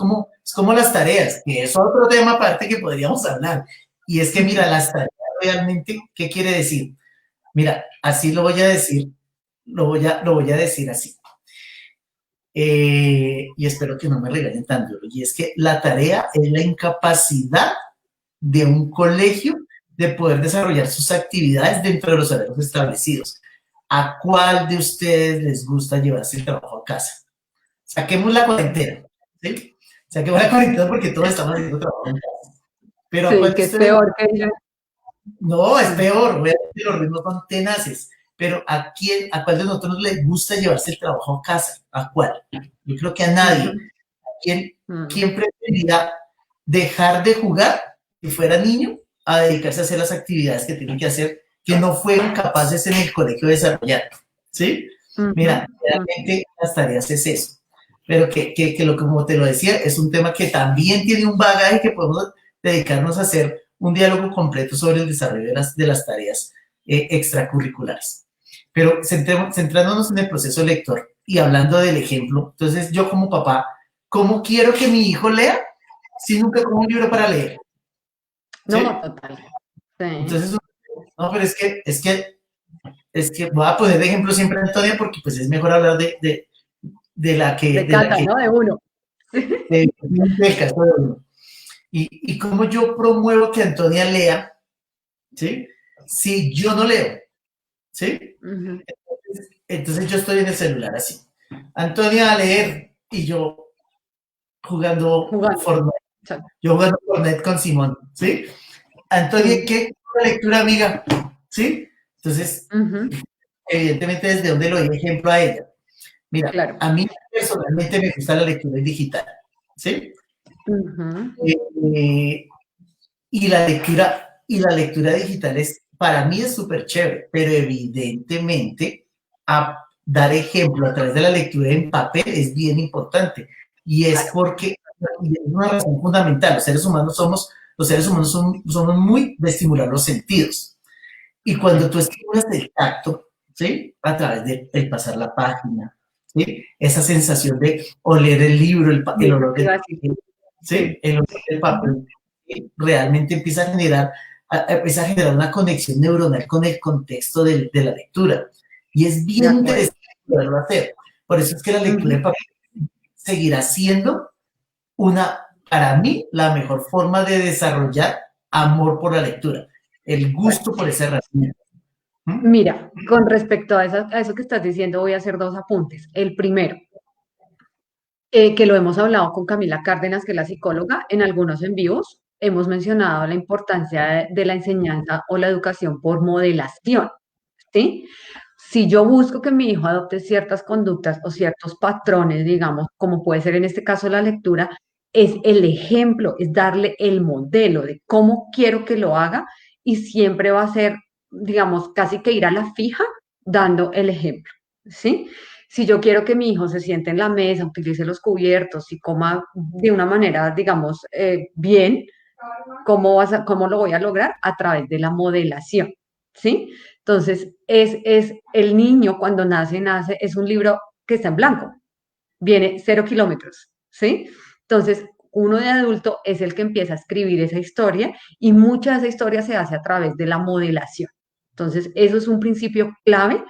es como las tareas, que es otro tema aparte que podríamos hablar. Y es que, mira, las tareas realmente, ¿qué quiere decir? Mira, así lo voy a decir, lo voy a decir así. Y espero que no me regañen tan duro. Y es que la tarea es la incapacidad de un colegio de poder desarrollar sus actividades dentro de los horarios establecidos. ¿A cuál de ustedes les gusta llevarse el trabajo a casa? Saquemos la cuarentena, ¿sí? Saquemos la cuarentena porque todos estamos haciendo trabajo en casa. Pero ¿a sí, cuál de que es ustedes? peor que ella. No, es Sí. peor, obviamente los ritmos son tenaces. Pero a cuál de nosotros les gusta llevarse el trabajo a casa? ¿A cuál? Yo creo que a nadie. Ujú, ¿Quién, ujú. quién preferiría dejar de jugar, si fuera niño, a dedicarse a hacer las actividades que tienen que hacer, que no fueron capaces en el colegio de desarrollar? ¿Sí? Ujú, Mira, ujú. realmente las tareas es eso. Pero que lo como te lo decía, es un tema que también tiene un bagaje que podemos dedicarnos a hacer un diálogo completo sobre el desarrollo de las tareas extracurriculares. Pero centrándonos en el proceso lector y hablando del ejemplo, entonces yo como papá, ¿cómo quiero que mi hijo lea si nunca cojo un libro para leer? No, ¿Sí? total. Sí. Entonces, no, pero es que voy a poner de ejemplo siempre a Antonia porque pues es mejor hablar De Cata, ¿no? De uno. del caso de uno. Y cómo yo promuevo que Antonia lea, ¿sí? Si yo no leo, ¿sí? Ujú. Entonces yo estoy en el celular así. Antonia a leer y yo jugando Jugando. Fortnite. Exacto. Yo jugando Fortnite con Simón, ¿sí? Antonia, Sí. ¿qué lectura, amiga? ¿Sí? Entonces, Ujú. evidentemente, ¿desde dónde lo doy ejemplo a ella? Mira, Claro. a mí personalmente me gusta la lectura digital, ¿sí? Ujú. Eh, y la lectura digital es, para mí es súper chévere, pero evidentemente dar ejemplo a través de la lectura en papel es bien importante. Y es Claro. porque y es una razón fundamental. Los seres humanos somos muy de estimular los sentidos. Y cuando Sí. tú estimulas el tacto, ¿sí? A través de pasar la página, ¿sí? Esa sensación de oler el libro, Sí, el eso olor te del iba a decir. papel, ¿sí? Sí. El olor del Ujú. papel, ¿sí? Realmente empieza a generar una conexión neuronal con el contexto de la lectura. Y es De bien acuerdo. interesante poderlo hacer. Por eso es que la lectura Ujú. en papel seguirá siendo para mí, la mejor forma de desarrollar amor por la lectura, el Bueno, gusto por esa herramienta. ¿Mm? mira, con respecto a eso que estás diciendo, voy a hacer dos apuntes. El primero, que lo hemos hablado con Camila Cárdenas, que es la psicóloga, en algunos en vivos, hemos mencionado la importancia de la enseñanza o la educación por modelación, ¿sí? Si yo busco que mi hijo adopte ciertas conductas o ciertos patrones, digamos, como puede ser en este caso la lectura, es el ejemplo, es darle el modelo de cómo quiero que lo haga y siempre va a ser, digamos, casi que ir a la fija dando el ejemplo, ¿sí? Si yo quiero que mi hijo se siente en la mesa, utilice los cubiertos y coma de una manera, digamos, bien, ¿cómo lo voy a lograr? A través de la modelación, ¿sí? Entonces, es el niño cuando nace, es un libro que está en blanco, viene 0 kilómetros, ¿sí? Entonces, uno de adulto es el que empieza a escribir esa historia y mucha de esa historia se hace a través de la modelación. Entonces, eso es un principio clave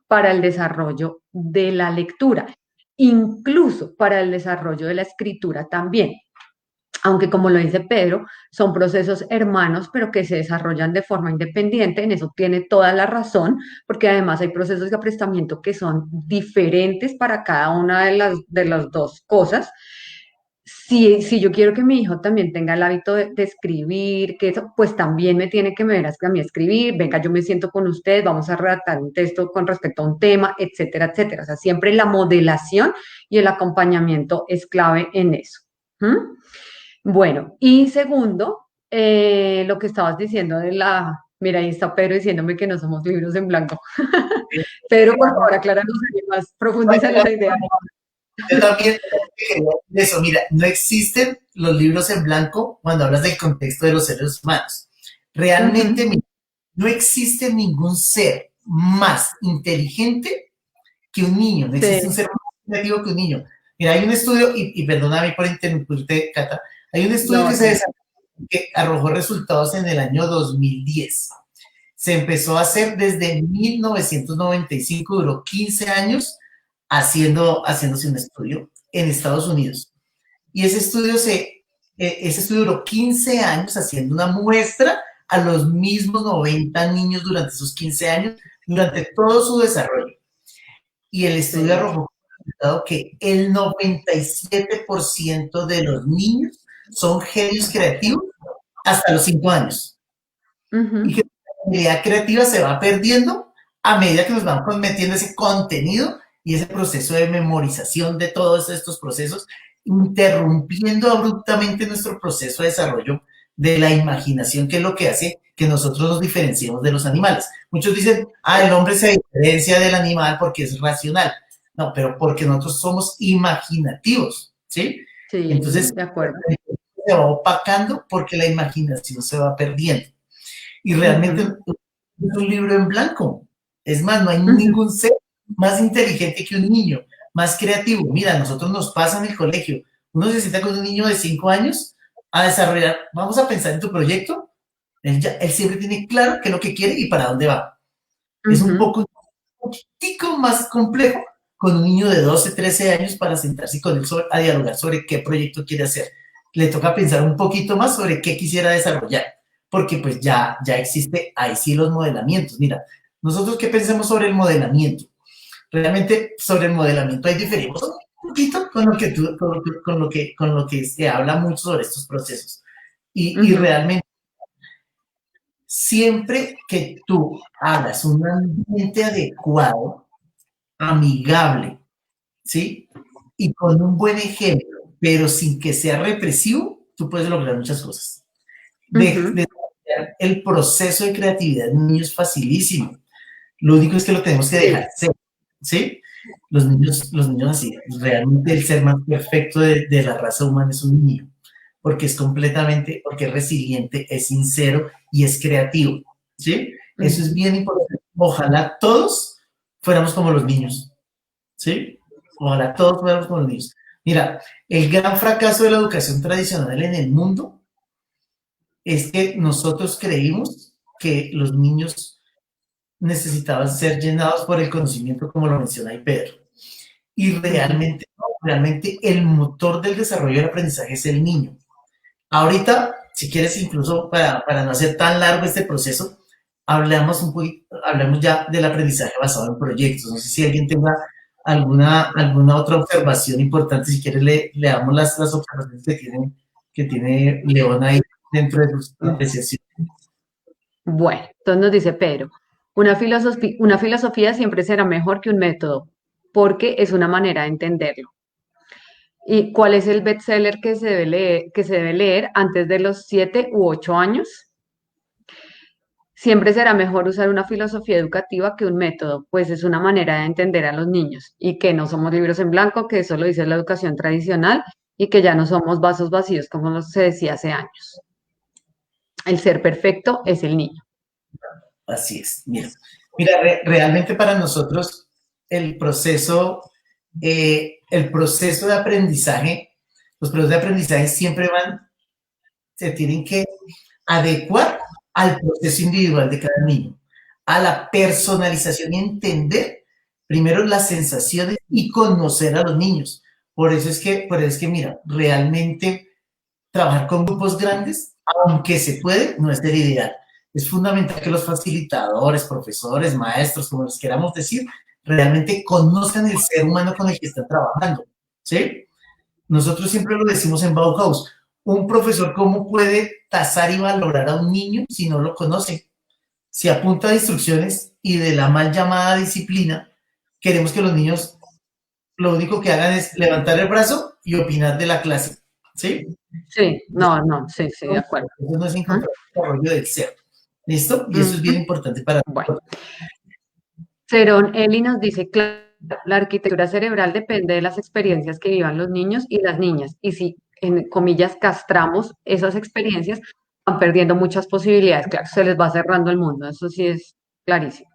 para el desarrollo de la lectura, incluso para el desarrollo de la escritura también. Aunque como lo dice Pedro, son procesos hermanos, pero que se desarrollan de forma independiente, en eso tiene toda la razón, porque además hay procesos de aprestamiento que son diferentes para cada una de las dos cosas. Si yo quiero que mi hijo también tenga el hábito de escribir, que eso, pues también me tiene que ver a mí a escribir, venga, yo me siento con usted, vamos a redactar un texto con respecto a un tema, etcétera, etcétera. O sea, siempre la modelación y el acompañamiento es clave en eso. ¿Mm? Bueno, y segundo, lo que estabas diciendo mira, ahí está Pedro diciéndome que no somos libros en blanco. Pedro, por favor, acláranos más, profundiza en esa idea. Yo también quería decir eso, mira, no existen los libros en blanco cuando hablas del contexto de los seres humanos. Realmente, Ujú, mira, no existe ningún ser más inteligente que un niño, no existe un ser más creativo que un niño. Mira, hay un estudio, y perdóname por interrumpirte, Cata, hay un estudio que arrojó resultados en el año 2010. Se empezó a hacer desde 1995, duró 15 años haciéndose un estudio en Estados Unidos. Y ese estudio duró 15 años haciendo una muestra a los mismos 90 niños durante esos 15 años, durante todo su desarrollo. Y el estudio arrojó que el 97% de los niños son genios creativos hasta los 5 años. Y que la habilidad creativa se va perdiendo a medida que nos vamos metiendo ese contenido y ese proceso de memorización de todos estos procesos, interrumpiendo abruptamente nuestro proceso de desarrollo de la imaginación, que es lo que hace que nosotros nos diferenciemos de los animales. Muchos dicen, el hombre se diferencia del animal porque es racional. No, pero porque nosotros somos imaginativos, ¿sí? Sí, entonces, de acuerdo. Se va opacando porque la imaginación se va perdiendo. Y realmente es un libro en blanco. Es más, no hay ningún ser más inteligente que un niño, más creativo. Mira, a nosotros nos pasa en el colegio. Uno se sienta con un niño de 5 años a desarrollar, vamos a pensar en tu proyecto. Él siempre tiene claro qué es lo que quiere y para dónde va. Es un poquitico más complejo con un niño de 12, 13 años para sentarse con él a dialogar sobre qué proyecto quiere hacer. Le toca pensar un poquito más sobre qué quisiera desarrollar, porque pues ya existe ahí sí los modelamientos. Mira, nosotros qué pensamos sobre el modelamiento. Realmente sobre el modelamiento hay diferencias un poquito con lo que se habla mucho sobre estos procesos. Y realmente siempre que tú hagas un ambiente adecuado, amigable, ¿sí? Y con un buen ejemplo, pero sin que sea represivo, tú puedes lograr muchas cosas. El proceso de creatividad en niños es facilísimo. Lo único es que lo tenemos que dejar ser, ¿sí? Los niños así, realmente el ser más perfecto de la raza humana es un niño, porque es resiliente, es sincero y es creativo, ¿sí? Eso es bien importante. Ojalá todos fuéramos como los niños, ¿sí? Ojalá todos fuéramos como los niños. Mira, el gran fracaso de la educación tradicional en el mundo es que nosotros creímos que los niños necesitaban ser llenados por el conocimiento, como lo menciona ahí Pedro. Y realmente el motor del desarrollo del aprendizaje es el niño. Ahorita, si quieres, incluso para no hacer tan largo este proceso, hablamos ya del aprendizaje basado en proyectos. No sé si alguien tenga alguna otra observación importante. Si quieres, le damos las observaciones que tiene Leona ahí dentro de sus apreciaciones. Bueno, entonces nos dice Pedro, una filosofía siempre será mejor que un método, porque es una manera de entenderlo. ¿Y cuál es el bestseller que se debe leer antes de los 7 u 8 años? Siempre será mejor usar una filosofía educativa que un método, pues es una manera de entender a los niños y que no somos libros en blanco, que eso lo dice la educación tradicional y que ya no somos vasos vacíos, como se decía hace años. El ser perfecto es el niño. Así es. Mira, realmente para nosotros el proceso de aprendizaje, los procesos de aprendizaje siempre se tienen que adecuar al proceso individual de cada niño, a la personalización y entender primero las sensaciones y conocer a los niños. Por eso es que mira, realmente trabajar con grupos grandes, aunque se puede, no es el ideal. Es fundamental que los facilitadores, profesores, maestros, como les queramos decir, realmente conozcan el ser humano con el que están trabajando, ¿sí? Nosotros siempre lo decimos en Bauhaus, un profesor, ¿cómo puede tasar y valorar a un niño si no lo conoce? Si a punta de instrucciones y de la mal llamada disciplina, queremos que los niños lo único que hagan es levantar el brazo y opinar de la clase, ¿sí? Sí, sí, de acuerdo. Eso no es encontrar el desarrollo del ser. ¿Listo? Y eso es bien importante para bueno. Cerón Eli nos dice, claro, la arquitectura cerebral depende de las experiencias que vivan los niños y las niñas. Y si, en comillas, castramos esas experiencias, van perdiendo muchas posibilidades, claro, se les va cerrando el mundo, eso sí es clarísimo.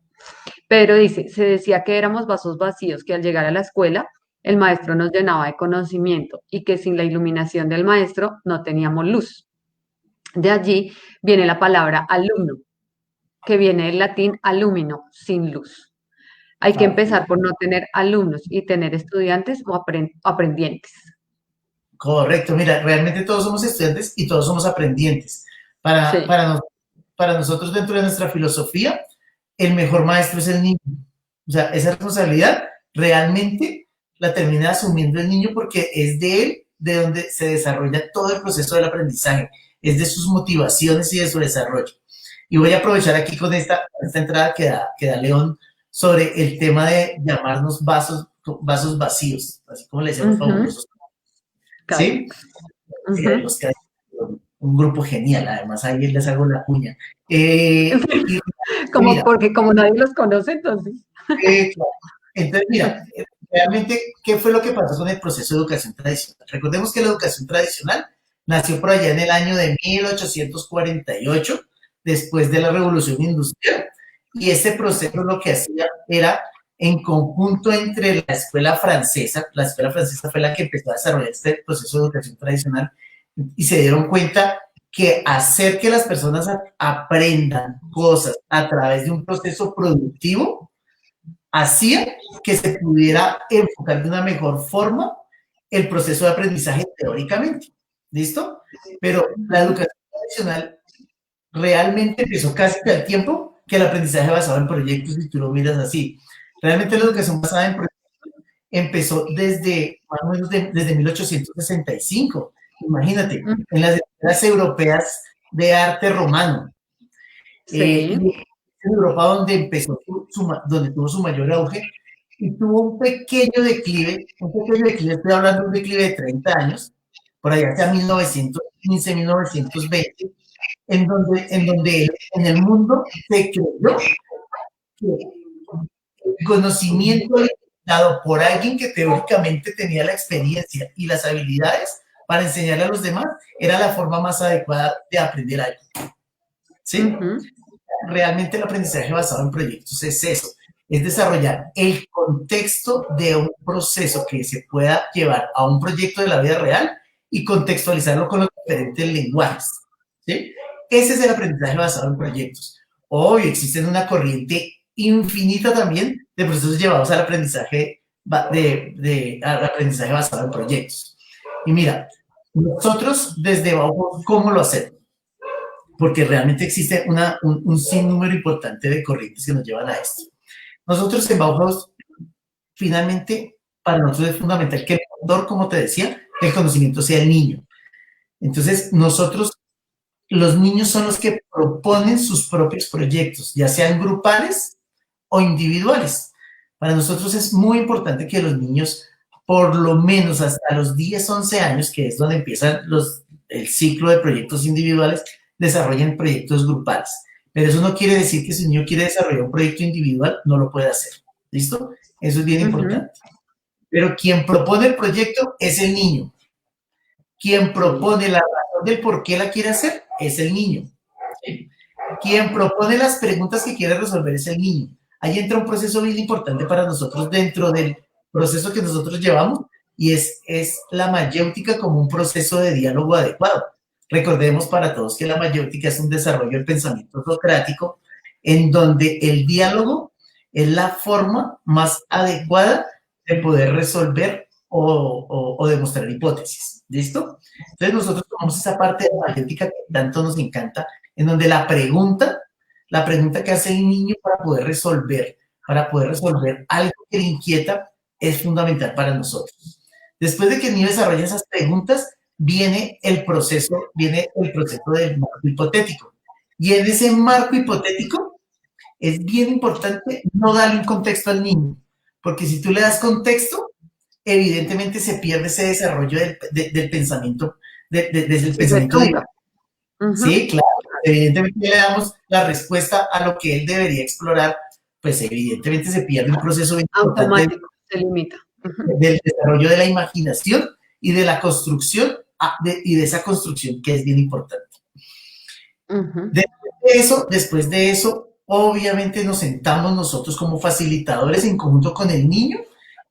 Pero dice, se decía que éramos vasos vacíos, que al llegar a la escuela el maestro nos llenaba de conocimiento y que sin la iluminación del maestro no teníamos luz. De allí viene la palabra alumno, que viene del latín alumino, sin luz. Hay que Ah, empezar por no tener alumnos y tener estudiantes o aprendientes. correcto, mira, realmente todos somos estudiantes y todos somos aprendientes. Para, Sí. para, nos- para nosotros dentro de nuestra filosofía, el mejor maestro es el niño. O sea, esa responsabilidad realmente la termina asumiendo el niño porque es de él de donde se desarrolla todo el proceso del aprendizaje, es de sus motivaciones y de su desarrollo. Y voy a aprovechar aquí con esta entrada que da León sobre el tema de llamarnos vasos vacíos, así como le decíamos Ujú. fabulosos, ¿sí? Caducos. Ujú. Los que un grupo genial, además ahí les hago la cuña. Y Como mira, porque como nadie los conoce, entonces. claro. Entonces, mira, realmente, ¿qué fue lo que pasó con el proceso de educación tradicional? Recordemos que la educación tradicional nació por allá en el año de 1848, después de la Revolución Industrial, y ese proceso lo que hacía era en conjunto entre la escuela francesa fue la que empezó a desarrollar este proceso de educación tradicional, y se dieron cuenta que hacer que las personas aprendan cosas a través de un proceso productivo hacía que se pudiera enfocar de una mejor forma el proceso de aprendizaje teóricamente. ¿Listo? Pero la educación tradicional realmente empezó casi al tiempo que el aprendizaje basado en proyectos, si tú lo miras así. Realmente la educación basada en proyectos empezó desde más o menos desde 1865. Imagínate, en las escuelas europeas de arte romano. Sí, Y en Europa donde empezó donde tuvo su mayor auge y tuvo un pequeño declive, estoy hablando de un declive de 30 años, por allá hacia 1915, 1920, en donde en el mundo se creyó que el conocimiento dado por alguien que teóricamente tenía la experiencia y las habilidades para enseñarle a los demás era la forma más adecuada de aprender algo. ¿Sí? ujú, Realmente el aprendizaje basado en proyectos es eso, es desarrollar el contexto de un proceso que se pueda llevar a un proyecto de la vida real y contextualizarlo con los diferentes lenguajes. ¿Sí? Ese es el aprendizaje basado en proyectos. Hoy existe una corriente infinita también de procesos llevados al aprendizaje, al aprendizaje basado en proyectos. Y mira, nosotros desde abajo, ¿cómo lo hacemos? Porque realmente existe un sinnúmero importante de corrientes que nos llevan a esto. Nosotros en Bauhaus, finalmente, para nosotros es fundamental que el motor, como te decía, el conocimiento sea el niño. Entonces, los niños son los que proponen sus propios proyectos, ya sean grupales o individuales. Para nosotros es muy importante que los niños, por lo menos hasta los 10, 11 años, que es donde empiezan el ciclo de proyectos individuales, desarrollen proyectos grupales. Pero eso no quiere decir que si un niño quiere desarrollar un proyecto individual, no lo puede hacer. ¿Listo? Eso es bien ujú, importante. Pero quien propone el proyecto es el niño. Quien sí, propone la razón del por qué la quiere hacer es el niño. ¿Sí? Quien propone las preguntas que quiere resolver es el niño. Ahí entra un proceso bien importante para nosotros dentro del proceso que nosotros llevamos y es la mayéutica como un proceso de diálogo adecuado. Recordemos para todos que la mayéutica es un desarrollo del pensamiento socrático en donde el diálogo es la forma más adecuada de poder resolver o demostrar hipótesis. ¿Listo? Entonces nosotros tomamos esa parte de la mayéutica que tanto nos encanta en donde la pregunta que hace el niño para poder resolver algo que le inquieta, es fundamental para nosotros. Después de que el niño desarrolla esas preguntas, viene el proceso del marco hipotético. Y en ese marco hipotético es bien importante no darle un contexto al niño, porque si tú le das contexto, evidentemente se pierde ese desarrollo del pensamiento, desde el sí se pensamiento trunca. Ujú, Sí, claro. Evidentemente le damos la respuesta a lo que él debería explorar, pues evidentemente se pierde un proceso bien importante automático, se limita. Ujú, del desarrollo de la imaginación y de la construcción y de esa construcción que es bien importante. Ujú. Después de eso, obviamente nos sentamos nosotros como facilitadores en conjunto con el niño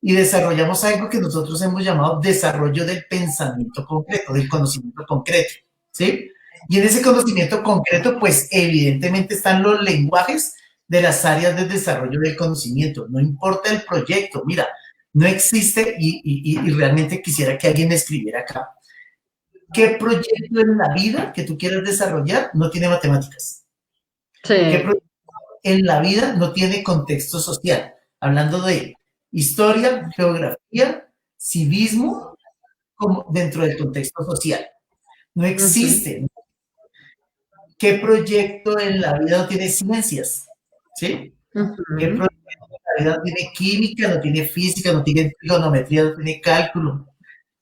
y desarrollamos algo que nosotros hemos llamado desarrollo del pensamiento concreto, del conocimiento concreto, ¿sí? Y en ese conocimiento concreto, pues evidentemente están los lenguajes de las áreas de desarrollo del conocimiento. No importa el proyecto, mira, no existe y realmente quisiera que alguien escribiera acá. ¿Qué proyecto en la vida que tú quieras desarrollar no tiene matemáticas? ¿Qué Sí. proyecto en la vida no tiene contexto social? Hablando de historia, geografía, civismo, como dentro del contexto social. No Ujú, existe. ¿Qué proyecto en la vida no tiene ciencias? ¿Sí? ¿Qué ujú. proyecto en la vida no tiene química, no tiene física, no tiene trigonometría, no tiene cálculo?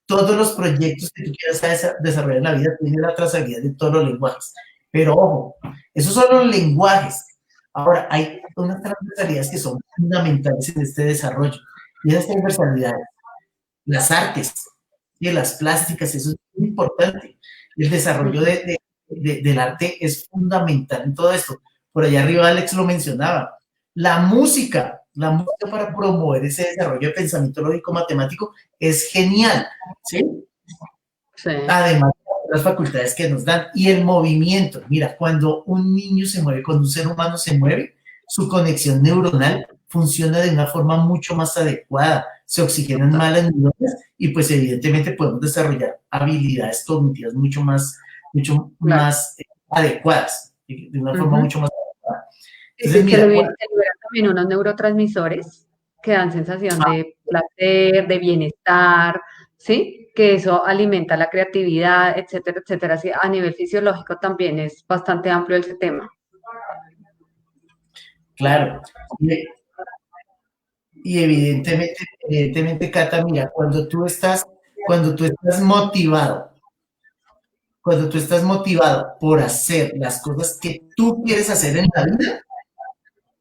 Todos los proyectos que tú quieras desarrollar en la vida tienen la trazabilidad de todos los lenguajes. Pero ojo, esos son los lenguajes. Ahora, hay unas transversalidades que son fundamentales en este desarrollo. Y esas transversalidades, las artes, y las plásticas, eso es muy importante. El desarrollo Ujú. del arte es fundamental en todo esto. Por allá arriba Alex lo mencionaba. La música para promover ese desarrollo de pensamiento lógico matemático es genial, ¿sí? Sí. Además de las facultades que nos dan y el movimiento. Mira, cuando un niño se mueve, cuando un ser humano se mueve, su conexión neuronal funciona de una forma mucho más adecuada, se oxigenan más las neuronas y pues evidentemente podemos desarrollar habilidades cognitivas mucho Claro. más adecuadas, de una forma Ujú. mucho más adecuada. Sí, Entonces, sí, mira, se liberan también unos neurotransmisores que dan sensación de placer, de bienestar, ¿sí? Que eso alimenta la creatividad, etcétera, etcétera. Así, a nivel fisiológico también es bastante amplio ese tema. claro, y evidentemente, Cata, mira, cuando tú estás motivado, cuando tú estás motivado por hacer las cosas que tú quieres hacer en la vida,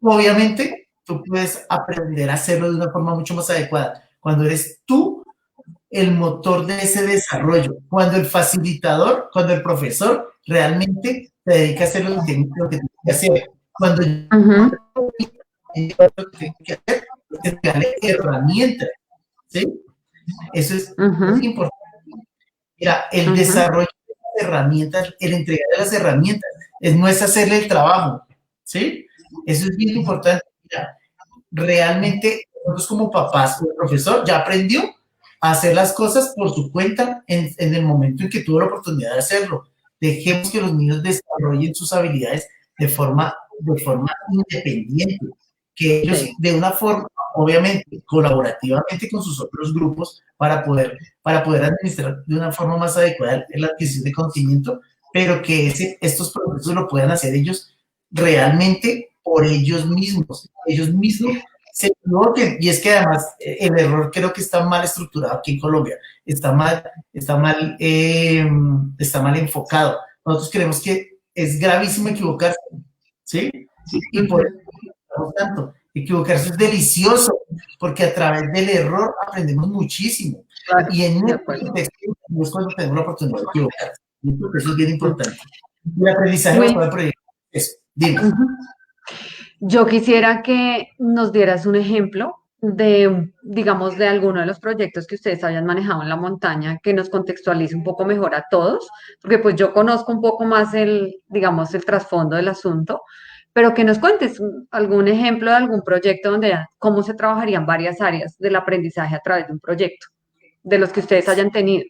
obviamente tú puedes aprender a hacerlo de una forma mucho más adecuada. Cuando eres tú el motor de ese desarrollo, cuando el facilitador, cuando el profesor realmente se dedica a hacer lo que tiene que hacer, cuando yo Ujú, lo que tengo que hacer es darle herramientas, ¿sí? Eso es ujú, muy importante. Mira, el ujú. desarrollo de las herramientas, el entregar de las herramientas, no es hacerle el trabajo, ¿sí? Eso es bien importante. Mira, realmente nosotros como papás o el profesor ya aprendió a hacer las cosas por su cuenta en el momento en que tuvo la oportunidad de hacerlo. Dejemos que los niños desarrollen sus habilidades de forma independiente, que ellos Sí, de una forma, obviamente, colaborativamente con sus otros grupos para poder administrar de una forma más adecuada la adquisición de conocimiento, pero que estos procesos lo puedan hacer ellos realmente por ellos mismos se equivoquen. Y es que además el error creo que está mal estructurado aquí en Colombia, está mal enfocado. Nosotros creemos que es gravísimo equivocarse, ¿sí? Y por ujú, eso tanto. Equivocarse es delicioso, porque a través del error aprendemos muchísimo. claro, Y en de este acuerdo. contexto es cuando tenemos la oportunidad de equivocarse. Y eso es bien Mm. importante. El aprendizaje Will, basado en proyectos. Eso, dime. ujú. Yo quisiera que nos dieras un ejemplo de, digamos, de alguno de los proyectos que ustedes hayan manejado en la montaña, que nos contextualice un poco mejor a todos, porque pues yo conozco un poco más digamos, el trasfondo del asunto, pero que nos cuentes algún ejemplo de algún proyecto donde cómo se trabajarían varias áreas del aprendizaje a través de un proyecto, de los que ustedes hayan tenido.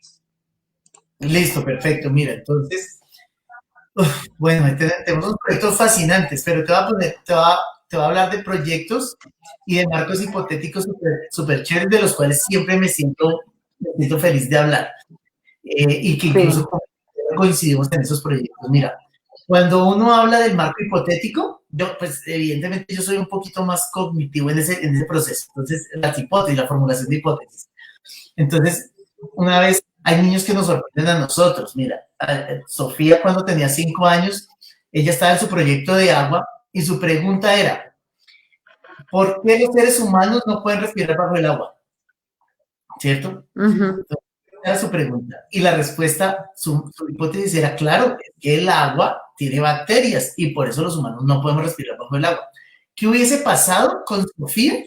Listo, perfecto. Mira, entonces, bueno, tenemos unos proyectos fascinantes, pero te voy a hablar de proyectos y de marcos hipotéticos súper chéveres, de los cuales siempre me siento feliz de hablar. Y que Sí. incluso coincidimos en esos proyectos. Mira, cuando uno habla del marco hipotético, yo, pues evidentemente yo soy un poquito más cognitivo en ese proceso. Entonces, las hipótesis, la formulación de hipótesis. Entonces, una vez hay niños que nos sorprenden a nosotros. Mira, Sofía cuando tenía 5 años, ella estaba en su proyecto de agua y su pregunta era, ¿por qué los seres humanos no pueden respirar bajo el agua? ¿Cierto? Ujú, Era su pregunta. Y la respuesta, su hipótesis era, claro, es que el agua tiene bacterias y por eso los humanos no podemos respirar bajo el agua. ¿Qué hubiese pasado con Sofía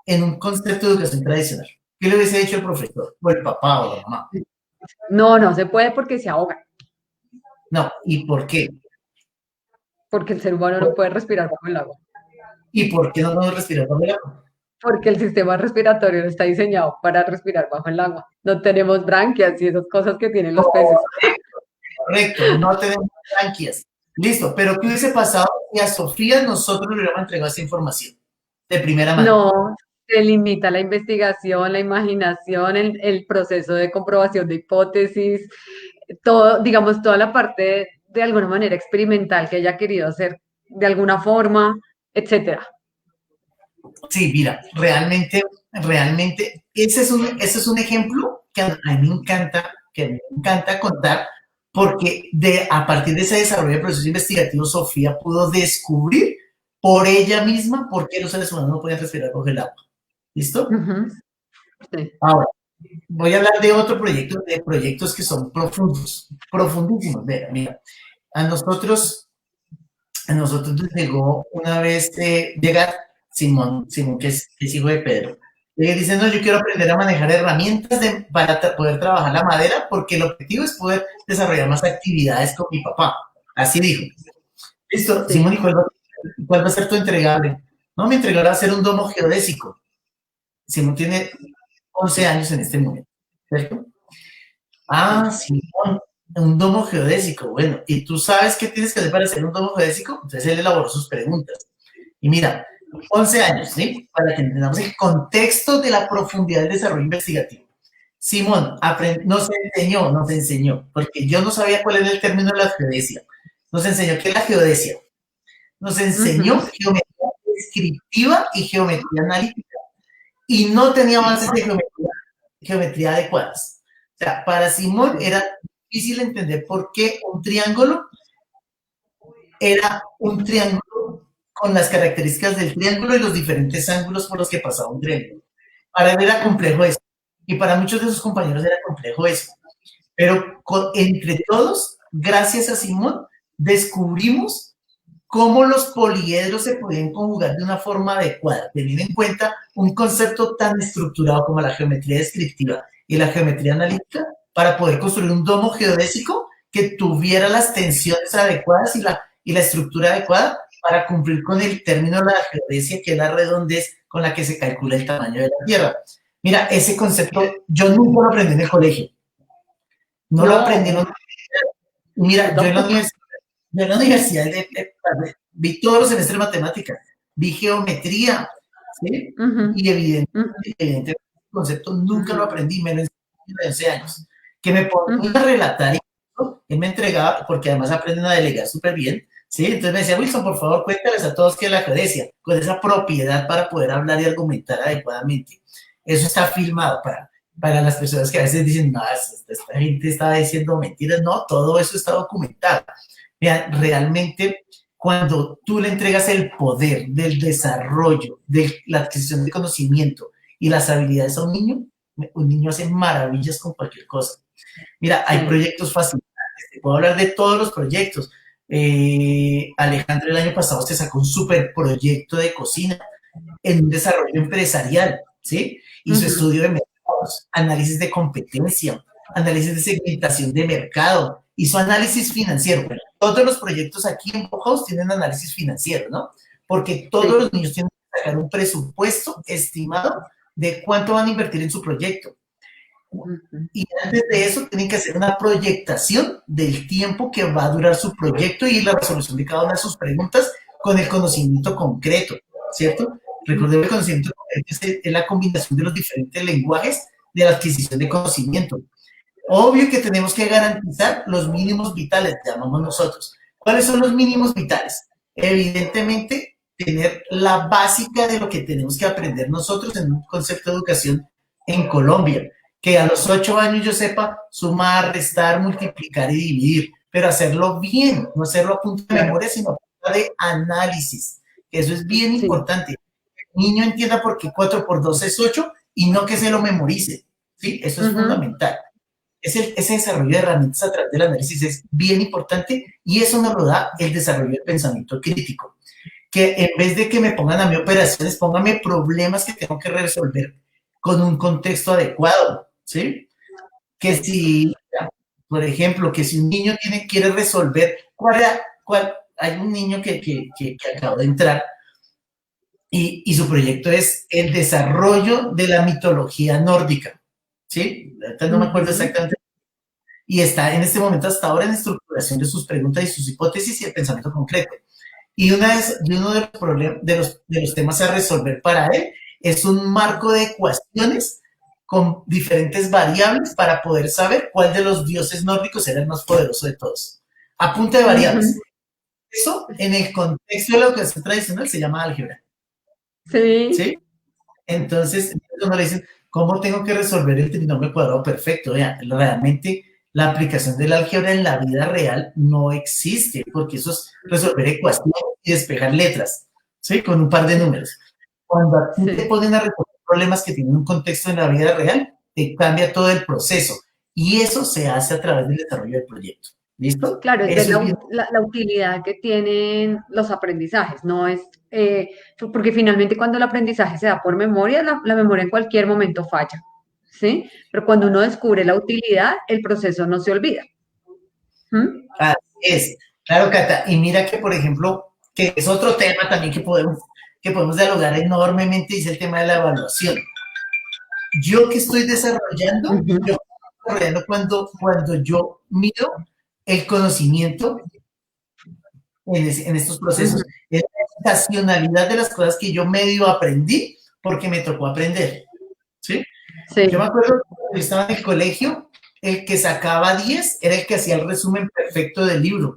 en un concepto de educación tradicional? ¿Qué le hubiese dicho el profesor o el papá o la mamá? No, no se puede porque se ahoga, No, ¿y por qué? porque el ser humano no puede respirar bajo el agua, ¿Y por qué no podemos respirar bajo el agua? porque el sistema respiratorio no está diseñado para respirar bajo el agua. No tenemos branquias y esas cosas que tienen los peces. Correcto, no tenemos branquias. Listo, pero ¿qué hubiese pasado si a Sofía nosotros le hubiéramos entregado esa información de primera mano? No, se limita la investigación, la imaginación, el proceso de comprobación de hipótesis, todo, digamos, toda la parte de alguna manera experimental que haya querido hacer de alguna forma, etcétera. Sí, mira, realmente, ese es un ejemplo que a mí me encanta contar, porque a partir de ese desarrollo del proceso investigativo, Sofía pudo descubrir por ella misma por qué los seres humanos no podían respirar bajo el agua. ¿Listo? Sí. Ahora, voy a hablar de otro proyecto, de proyectos que son profundos, profundísimos. Mira, a nosotros nos llegó una vez, llega Simón, que es hijo de Pedro. Le dice, no, yo quiero aprender a manejar herramientas para poder trabajar la madera, porque el objetivo es poder desarrollar más actividades con mi papá. Así dijo. Listo, Sí. Simón, ¿y cuál va a ser tu entregable? No, mi entregable va a ser un domo geodésico. Simón tiene 11 años en este momento, ¿cierto? Ah, Simón, un domo geodésico. Bueno, ¿y tú sabes qué tienes que hacer para hacer un domo geodésico? Entonces él elaboró sus preguntas. Y mira, 11 años, ¿sí? Para que entendamos el contexto de la profundidad del desarrollo investigativo. Simón nos enseñó, porque yo no sabía cuál era el término de la geodesia. Nos enseñó qué es la geodesia. Nos enseñó geometría descriptiva y geometría analítica. Y no tenía bases de geometría adecuadas. O sea, para Simón era difícil entender por qué un triángulo era un triángulo con las características del triángulo y los diferentes ángulos por los que pasaba un triángulo. Para él era complejo eso. Y para muchos de sus compañeros era complejo eso. Pero entre todos, gracias a Simón, descubrimos cómo los poliedros se podían conjugar de una forma adecuada, teniendo en cuenta un concepto tan estructurado como la geometría descriptiva y la geometría analítica, para poder construir un domo geodésico que tuviera las tensiones adecuadas y la estructura adecuada para cumplir con el término de la geodesia, que es la redondez con la que se calcula el tamaño de la Tierra. Mira, ese concepto yo nunca lo aprendí en el colegio. No lo aprendí en la universidad. Mira, yo en la universidad vi todos los semestres de matemáticas, vi geometría, ¿sí? Y evidentemente el concepto nunca lo aprendí, me lo enseñé de 11 años. Que me ponía a relatar y él me entregaba, porque además aprenden a delegar súper bien, ¿sí? Entonces me decía, Wilson, por favor, cuéntales a todos qué es la geodesia, con esa propiedad para poder hablar y argumentar adecuadamente. Eso está filmado para las personas que a veces dicen, no, esta gente está diciendo mentiras. No, todo eso está documentado. Mira, realmente cuando tú le entregas el poder del desarrollo, de la adquisición de conocimiento y las habilidades a un niño hace maravillas con cualquier cosa. Mira, hay proyectos fascinantes, te puedo hablar de todos los proyectos. Alejandro el año pasado se sacó un super proyecto de cocina en un desarrollo empresarial, ¿sí? Hizo estudio de mercados, análisis de competencia, análisis de segmentación de mercado, hizo análisis financiero. Bueno, todos los proyectos aquí en Bauhaus tienen análisis financiero, ¿no? Porque todos los niños tienen que sacar un presupuesto estimado de cuánto van a invertir en su proyecto. Y antes de eso tienen que hacer una proyectación del tiempo que va a durar su proyecto y la resolución de cada una de sus preguntas con el conocimiento concreto, ¿cierto? Recordemos que el conocimiento concreto es la combinación de los diferentes lenguajes de la adquisición de conocimiento. Obvio que tenemos que garantizar los mínimos vitales, llamamos nosotros. ¿Cuáles son los mínimos vitales? Evidentemente, tener la básica de lo que tenemos que aprender nosotros en un concepto de educación en Colombia. Que a los 8 años yo sepa sumar, restar, multiplicar y dividir, pero hacerlo bien, no hacerlo a punto de memoria, sino a punto de análisis. Eso es bien importante. El niño entienda por qué 4 por 2 es 8 y no que se lo memorice. ¿Sí? Eso es fundamental. ese desarrollo de herramientas a través del análisis es bien importante y eso nos lo da el desarrollo del pensamiento crítico. Que en vez de que me pongan a mí operaciones, pónganme problemas que tengo que resolver con un contexto adecuado, ¿sí? Que si, por ejemplo, que si un niño quiere resolver, hay un niño que acaba de entrar y su proyecto es el desarrollo de la mitología nórdica, ¿sí? No me acuerdo exactamente. Y está en este momento hasta ahora en estructuración de sus preguntas y sus hipótesis y el pensamiento concreto. Y uno de los temas a resolver para él es un marco de ecuaciones con diferentes variables para poder saber cuál de los dioses nórdicos era el más poderoso de todos. A punta de variables. Eso, en el contexto de la educación tradicional, se llama álgebra. Sí. ¿Sí? Entonces, cuando le dicen, ¿cómo tengo que resolver el trinomio cuadrado perfecto? Vean, realmente la aplicación del álgebra en la vida real no existe, porque eso es resolver ecuaciones y despejar letras, ¿sí? Con un par de números. Cuando a ti te ponen a resolver problemas que tienen un contexto en la vida real, te cambia todo el proceso. Y eso se hace a través del desarrollo del proyecto. ¿Listo? Claro, es ver la utilidad que tienen los aprendizajes, no es, porque finalmente cuando el aprendizaje se da por memoria, la memoria en cualquier momento falla, ¿sí? Pero cuando uno descubre la utilidad, el proceso no se olvida. Así es. Claro, Cata. Y mira que, por ejemplo, que es otro tema también que podemos dialogar enormemente, es el tema de la evaluación. Yo que estoy desarrollando, cuando yo mido el conocimiento en estos procesos, es la estacionalidad de las cosas que yo medio aprendí porque me tocó aprender. ¿Sí? Sí. Yo me acuerdo cuando estaba en el colegio, el que sacaba 10 era el que hacía el resumen perfecto del libro.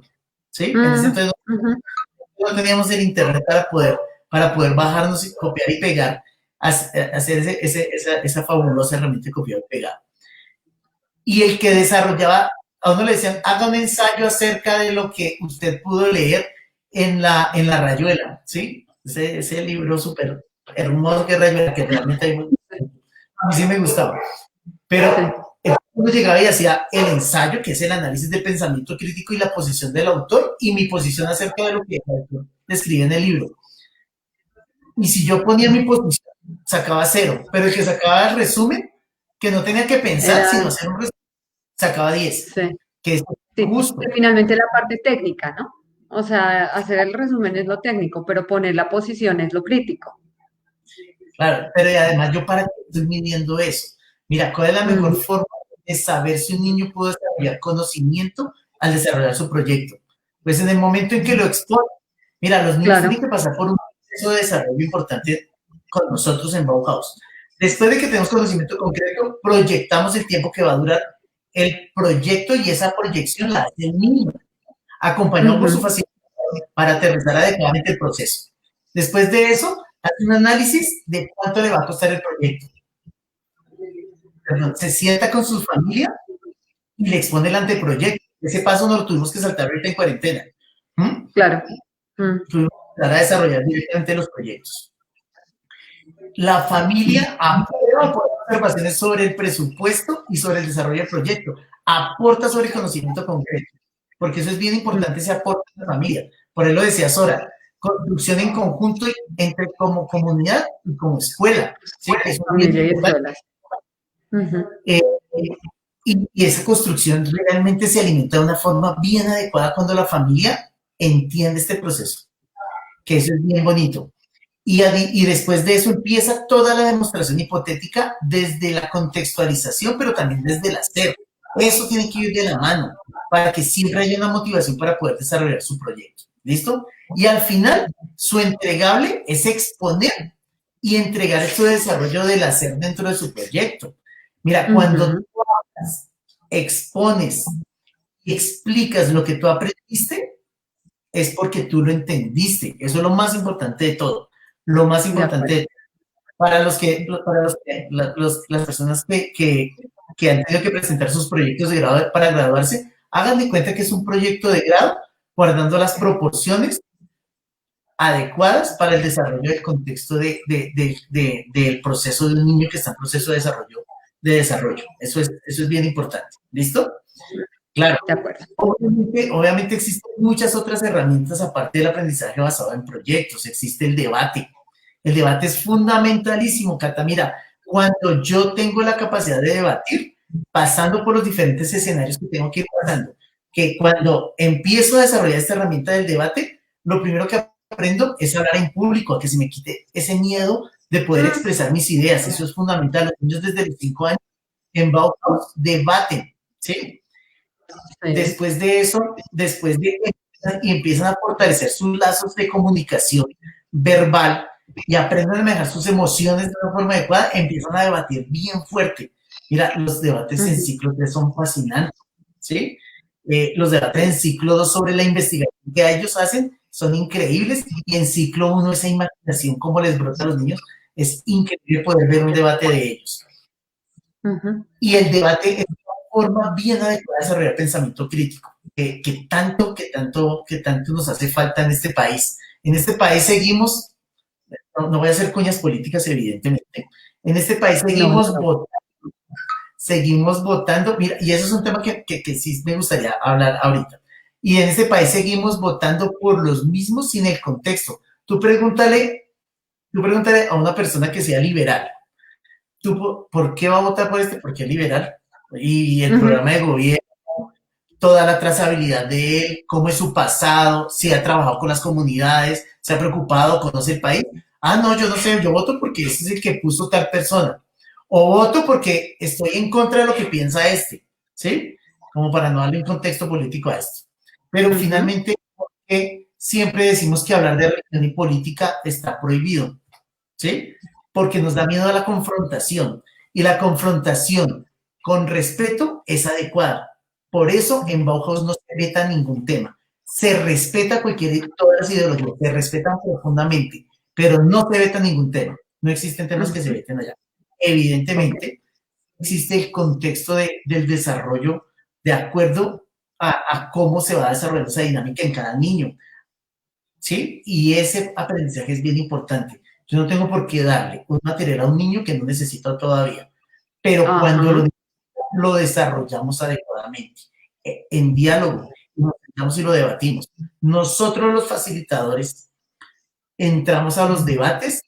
¿Sí? En ese entonces no teníamos el internet para poder bajarnos y copiar y pegar, hacer esa fabulosa herramienta de copiar y pegar. Y el que desarrollaba, a uno le decían, haga un ensayo acerca de lo que usted pudo leer en la Rayuela, ¿sí? Ese libro súper hermoso que Rayuela, que realmente a mí sí me gustaba. Pero uno llegaba y hacía el ensayo, que es el análisis del pensamiento crítico y la posición del autor, y mi posición acerca de lo que el autor describe en el libro. Y si yo ponía mi posición, sacaba 0, pero el que sacaba el resumen, que no tenía que pensar, sino hacer un resumen, sacaba 10. Sí. Que es justo. Que finalmente la parte técnica, ¿no? O sea, hacer el resumen es lo técnico, pero poner la posición es lo crítico. Claro, pero además yo para qué estoy midiendo eso. Mira, ¿cuál es la mejor forma de saber si un niño pudo desarrollar conocimiento al desarrollar su proyecto? Pues en el momento en que lo expone. Mira, los niños tienen que pasar por un proceso de desarrollo importante con nosotros en Bauhaus. Después de que tenemos conocimiento concreto, proyectamos el tiempo que va a durar el proyecto y esa proyección la hace el niño, acompañado por su facilidad para aterrizar adecuadamente el proceso. Después de eso, hace un análisis de cuánto le va a costar el proyecto. Perdón, se sienta con su familia y le expone el anteproyecto. Ese paso no lo tuvimos que saltar ahorita en cuarentena. Claro. Tuvimos que empezar a desarrollar directamente los proyectos. La familia aprueba por observaciones sobre el presupuesto y sobre el desarrollo del proyecto. Aporta sobre el conocimiento concreto. Porque eso es bien importante, ese aporte de la familia. Por eso lo decía Sora, construcción en conjunto entre como comunidad y como escuela. ¿Sí? Eso y esa construcción realmente se alimenta de una forma bien adecuada cuando la familia entiende este proceso, que eso es bien bonito. Y después de eso empieza toda la demostración hipotética desde la contextualización, pero también desde el hacer. Eso tiene que ir de la mano para que siempre haya una motivación para poder desarrollar su proyecto. ¿Listo? Y al final, su entregable es exponer y entregar su desarrollo del hacer dentro de su proyecto. Mira, cuando tú hablas, expones y explicas lo que tú aprendiste, es porque tú lo entendiste. Eso es lo más importante de todo. Lo más importante de todo. Para las personas que han tenido que presentar sus proyectos de grado para graduarse, hagan de cuenta que es un proyecto de grado guardando las proporciones adecuadas para el desarrollo del contexto del proceso de un niño que está en proceso de de desarrollo. Eso es bien importante. ¿Listo? Claro. De acuerdo. Obviamente existen muchas otras herramientas aparte del aprendizaje basado en proyectos. Existe el debate. El debate es fundamentalísimo, Cata. Mira, cuando yo tengo la capacidad de debatir, pasando por los diferentes escenarios que tengo que ir pasando, que cuando empiezo a desarrollar esta herramienta del debate, lo primero que aprendo es hablar en público, a que se me quite ese miedo de poder expresar mis ideas. Eso es fundamental. Los niños desde los 5 años en Bauhaus debaten, ¿sí? Sí. Después de eso, y empiezan a fortalecer sus lazos de comunicación verbal y aprenden a manejar sus emociones de una forma adecuada, empiezan a debatir bien fuerte. Mira, los debates en ciclo 3 son fascinantes, ¿sí? Los debates en ciclo 2 sobre la investigación que ellos hacen son increíbles, y en ciclo 1 esa imaginación, cómo les brota a los niños, es increíble poder ver un debate de ellos. Y el debate es una forma bien adecuada de desarrollar pensamiento crítico, que tanto nos hace falta en este país. En este país seguimos, no voy a hacer cuñas políticas, evidentemente, en este país seguimos votando, mira, y eso es un tema que sí me gustaría hablar ahorita. Y en este país seguimos votando por los mismos sin el contexto. Tú pregúntale a una persona que sea liberal, ¿tú por qué va a votar por este? Porque es liberal. Y el programa de gobierno, toda la trazabilidad de él, cómo es su pasado, si ha trabajado con las comunidades, se ha preocupado, conoce el país. Ah, no, yo no sé, yo voto porque este es el que puso tal persona. O voto porque estoy en contra de lo que piensa este, ¿sí? Como para no darle un contexto político a esto. Pero finalmente, porque siempre decimos que hablar de religión y política está prohibido, ¿sí? Porque nos da miedo a la confrontación. Y la confrontación con respeto es adecuada. Por eso en Bauhaus no se veta ningún tema. Se respeta todas las ideologías, se respetan profundamente, pero no se veta ningún tema. No existen temas que se veten allá. Evidentemente, existe el contexto del desarrollo de acuerdo a cómo se va a desarrollar esa dinámica en cada niño, ¿sí? Y ese aprendizaje es bien importante. Yo no tengo por qué darle un material a un niño que no necesita todavía, pero cuando lo desarrollamos adecuadamente, en diálogo, nos sentamos y lo debatimos. Nosotros los facilitadores entramos a los debates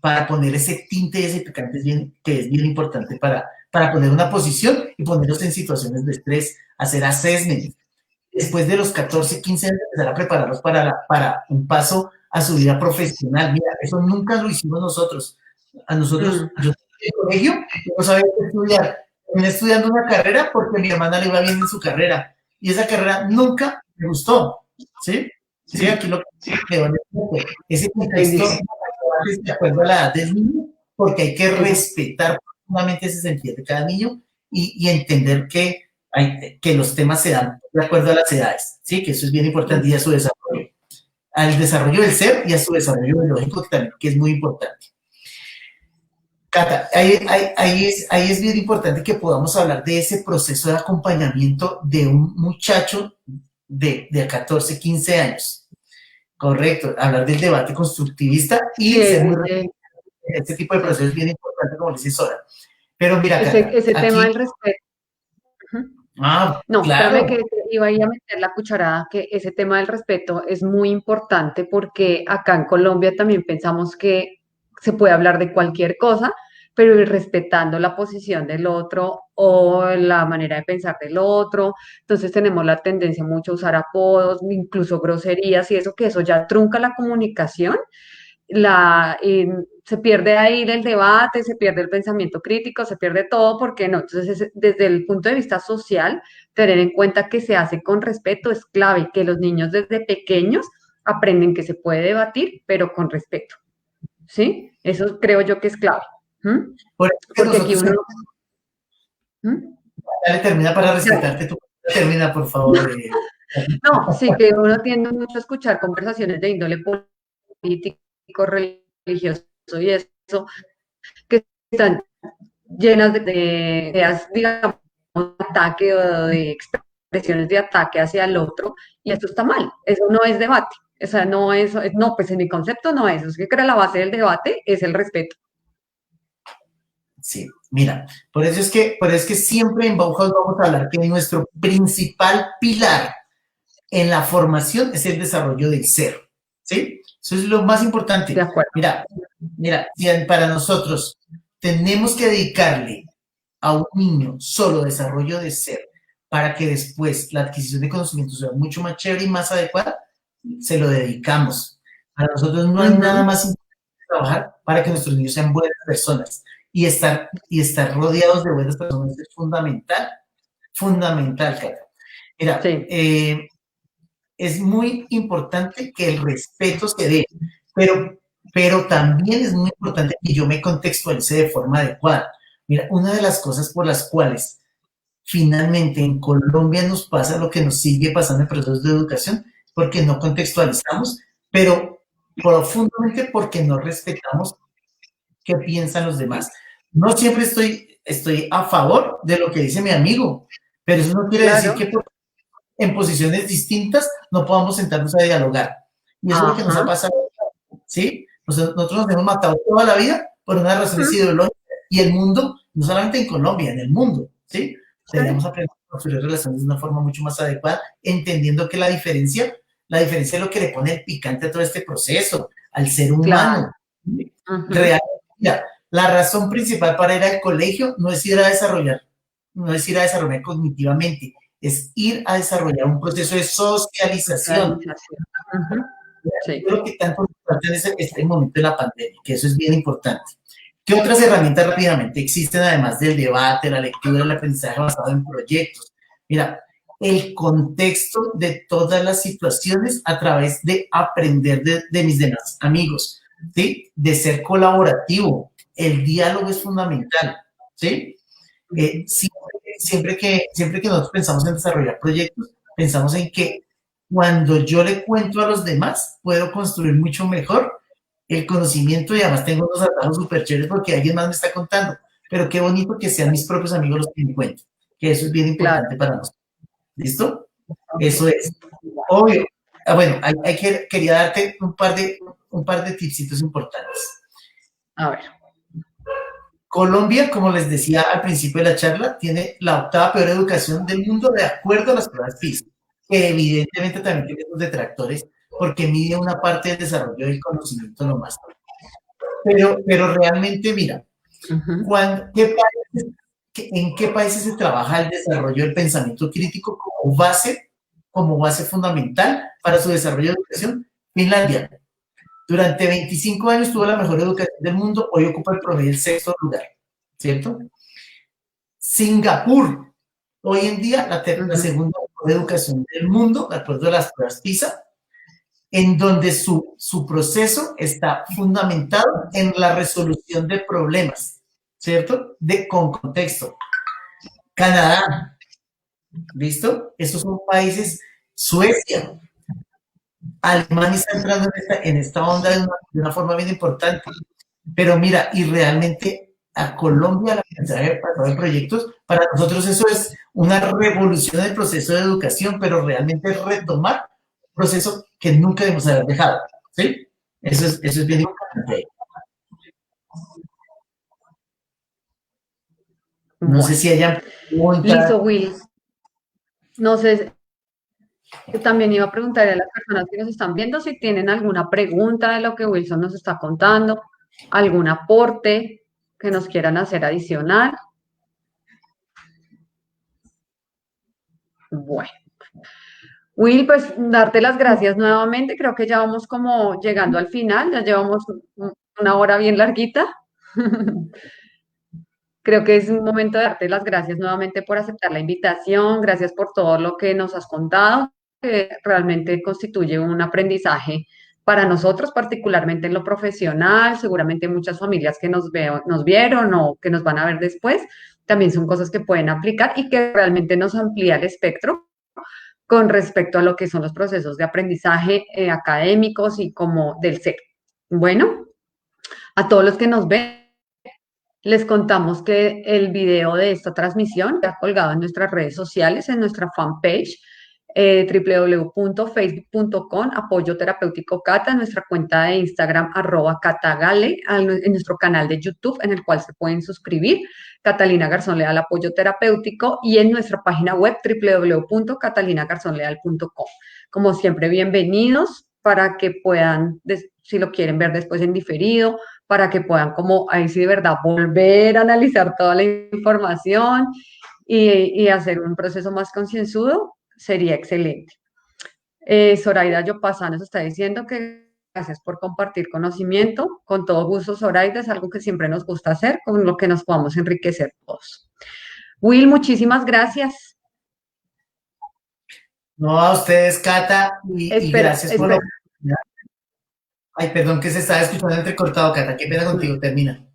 para poner ese tinte y ese picante que es bien importante para poner una posición y ponerlos en situaciones de estrés, hacer assessment. Después de los 14, 15 años, empezar a prepararlos para un paso a su vida profesional. Mira, eso nunca lo hicimos nosotros. A nosotros, yo en el colegio, yo no sabía qué estudiar. Terminé estudiando una carrera porque a mi hermana le iba bien en su carrera. Y esa carrera nunca me gustó. ¿Sí? Sí, aquí lo que vale ese contexto de acuerdo a la edad del niño, porque hay que respetar profundamente ese sentido de cada niño y entender que los temas se dan de acuerdo a las edades, ¿sí? Que eso es bien importante, y a su desarrollo, al desarrollo del ser y a su desarrollo biológico también, que es muy importante. Cata, ahí es bien importante que podamos hablar de ese proceso de acompañamiento de un muchacho de 14, 15 años. Correcto, hablar del debate constructivista y ser muy este tipo de proceso es bien importante, como dice Sora. Pero mira, Cata, ese aquí, tema del respeto. No, claro. Espérame que iba a ir a meter la cucharada, que ese tema del respeto es muy importante porque acá en Colombia también pensamos que se puede hablar de cualquier cosa, pero ir respetando la posición del otro o la manera de pensar del otro. Entonces tenemos la tendencia mucho a usar apodos, incluso groserías y eso ya trunca la comunicación. Se pierde ahí el debate, se pierde el pensamiento crítico, se pierde todo, porque no. Entonces, desde el punto de vista social, tener en cuenta que se hace con respeto es clave, que los niños desde pequeños aprenden que se puede debatir, pero con respeto. ¿Sí? Eso creo yo que es clave. Porque aquí uno... Dale, termina para respetarte. Tú termina, por favor. No, sí, que uno tiende mucho a escuchar conversaciones de índole político, religioso y eso, que están llenas de ideas, digamos, de ataque o de expresiones de ataque hacia el otro, y esto está mal, eso no es debate, o sea, no, pues en mi concepto no es, es que creo la base del debate es el respeto. Sí, mira, por eso es que siempre en Bauhaus vamos a hablar que nuestro principal pilar en la formación es el desarrollo del ser, ¿sí? Eso es lo más De importante. acuerdo. Mira, si para nosotros tenemos que dedicarle a un niño solo desarrollo de ser para que después la adquisición de conocimientos sea mucho más chévere y más adecuada, se lo dedicamos. Para nosotros no hay nada más importante que trabajar para que nuestros niños sean buenas personas y estar rodeados de buenas personas es fundamental, fundamental, Cata. Mira, Sí, es muy importante que el respeto se dé, pero también es muy importante que yo me contextualice de forma adecuada. Mira, una de las cosas por las cuales finalmente en Colombia nos pasa lo que nos sigue pasando en procesos de educación, porque no contextualizamos, pero profundamente porque no respetamos qué piensan los demás. No siempre estoy a favor de lo que dice mi amigo, pero eso no quiere decir claro. que en posiciones distintas no podamos sentarnos a dialogar. Y eso es lo que nos ha Ajá. pasado, ¿sí? Nosotros nos hemos matado toda la vida por unas razones Ujú. ideológicas y el mundo, no solamente en Colombia, en el mundo, ¿sí? Deberíamos Sí, aprender a construir relaciones de una forma mucho más adecuada, entendiendo que la diferencia es lo que le pone el picante a todo este proceso, al ser claro. humano. Ujú. Realmente, mira, la razón principal para ir al colegio no es ir a desarrollar cognitivamente, es ir a desarrollar un proceso de socialización. Socialización. Ujú. Yo Sí. creo que tanto en este momento de la pandemia, que eso es bien importante. ¿Qué otras herramientas rápidamente existen además del debate, la lectura, el aprendizaje basado en proyectos? Mira, el contexto de todas las situaciones a través de aprender de mis demás amigos, ¿sí? De ser colaborativo. El diálogo es fundamental, ¿sí? Siempre que nosotros pensamos en desarrollar proyectos, pensamos en que cuando yo le cuento a los demás, puedo construir mucho mejor el conocimiento y además tengo unos atajos súper chéveres porque alguien más me está contando. Pero qué bonito que sean mis propios amigos los que me cuenten, que eso es bien Claro. importante para nosotros. ¿Listo? Ok. Eso es. Obvio. Bueno, quería darte un par de tipsitos importantes. A ver. Colombia, como les decía al principio de la charla, tiene la octava peor educación del mundo de acuerdo a las pruebas PISA, que evidentemente también tiene sus detractores porque mide una parte del desarrollo del conocimiento nomás. Pero realmente, mira, Ujú. ¿en qué países se trabaja el desarrollo del pensamiento crítico como base fundamental para su desarrollo de educación? Finlandia. Durante 25 años tuvo la mejor educación del mundo, hoy ocupa el promedio del sexto lugar, ¿cierto? Singapur, hoy en día la Ujú. segunda mejor educación del mundo, de acuerdo a las pruebas PISA, en donde su proceso está fundamentado en la resolución de problemas, ¿cierto? Con contexto. Canadá, ¿listo? Estos son países, Suecia, Alemania está entrando en esta onda de una forma bien importante. Pero mira, y realmente a Colombia, la aprendizaje de proyectos, para nosotros eso es una revolución del proceso de educación, pero realmente es retomar un proceso que nunca debemos haber dejado. ¿Sí? Eso es bien importante. No sé Bueno. si hayan preguntas. Listo, Will. No sé, también iba a preguntarle a las personas que nos están viendo si tienen alguna pregunta de lo que Wilson nos está contando, algún aporte que nos quieran hacer adicional. Bueno, Will, pues darte las gracias nuevamente. Creo que ya vamos como llegando al final, ya llevamos una hora bien larguita. Creo que es un momento de darte las gracias nuevamente por aceptar la invitación, gracias por todo lo que nos has contado, que realmente constituye un aprendizaje para nosotros, particularmente en lo profesional, seguramente muchas familias que nos vieron o que nos van a ver después, también son cosas que pueden aplicar y que realmente nos amplía el espectro con respecto a lo que son los procesos de aprendizaje académicos y como del ser. Bueno, a todos los que nos ven. Les contamos que el video de esta transmisión está colgado en nuestras redes sociales, en nuestra fanpage. www.facebook.com, Apoyo Terapéutico Cata, nuestra cuenta de Instagram, @catagale, en nuestro canal de YouTube, en el cual se pueden suscribir, Catalina Garzón Leal, Apoyo Terapéutico, y en nuestra página web, www.catalinagarzonleal.com. Como siempre, bienvenidos para que puedan, si lo quieren ver después en diferido, para que puedan, como ahí sí de verdad, volver a analizar toda la información y hacer un proceso más concienzudo, sería excelente. Zoraida Yopasa nos está diciendo que gracias por compartir conocimiento. Con todo gusto, Zoraida, es algo que siempre nos gusta hacer, con lo que nos podamos enriquecer todos. Will, muchísimas gracias. No, a ustedes, Cata, y gracias por la oportunidad. Ay, perdón que se estaba escuchando entrecortado, Cata. Qué pena contigo. Termina.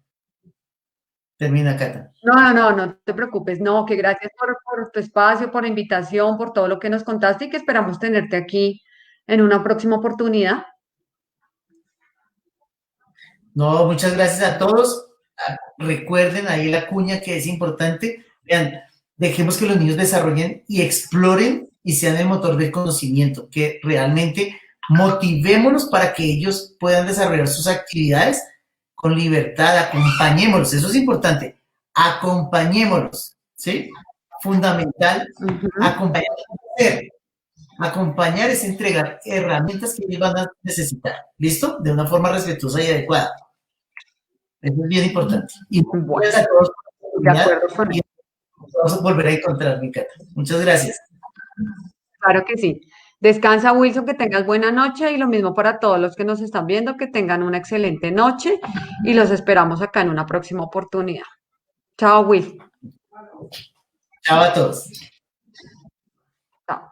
Termina, Cata. No te preocupes. No, que gracias por tu espacio, por la invitación, por todo lo que nos contaste y que esperamos tenerte aquí en una próxima oportunidad. No, muchas gracias a todos. Recuerden ahí la cuña que es importante. Vean, dejemos que los niños desarrollen y exploren y sean el motor del conocimiento, que realmente motivémonos para que ellos puedan desarrollar sus actividades con libertad, acompañémoslos, eso es importante, acompañémoslos, ¿sí? Fundamental, acompañar, acompañar es entregar herramientas que ellos van a necesitar, ¿listo? De una forma respetuosa y adecuada. Eso es bien importante. Y bueno, a todos de acuerdo con y vamos a volver a encontrar, mi Cata. Muchas gracias. Claro que sí. Descansa, Wilson, que tengas buena noche y lo mismo para todos los que nos están viendo, que tengan una excelente noche y los esperamos acá en una próxima oportunidad. Chao, Will. Chao a todos. Chao.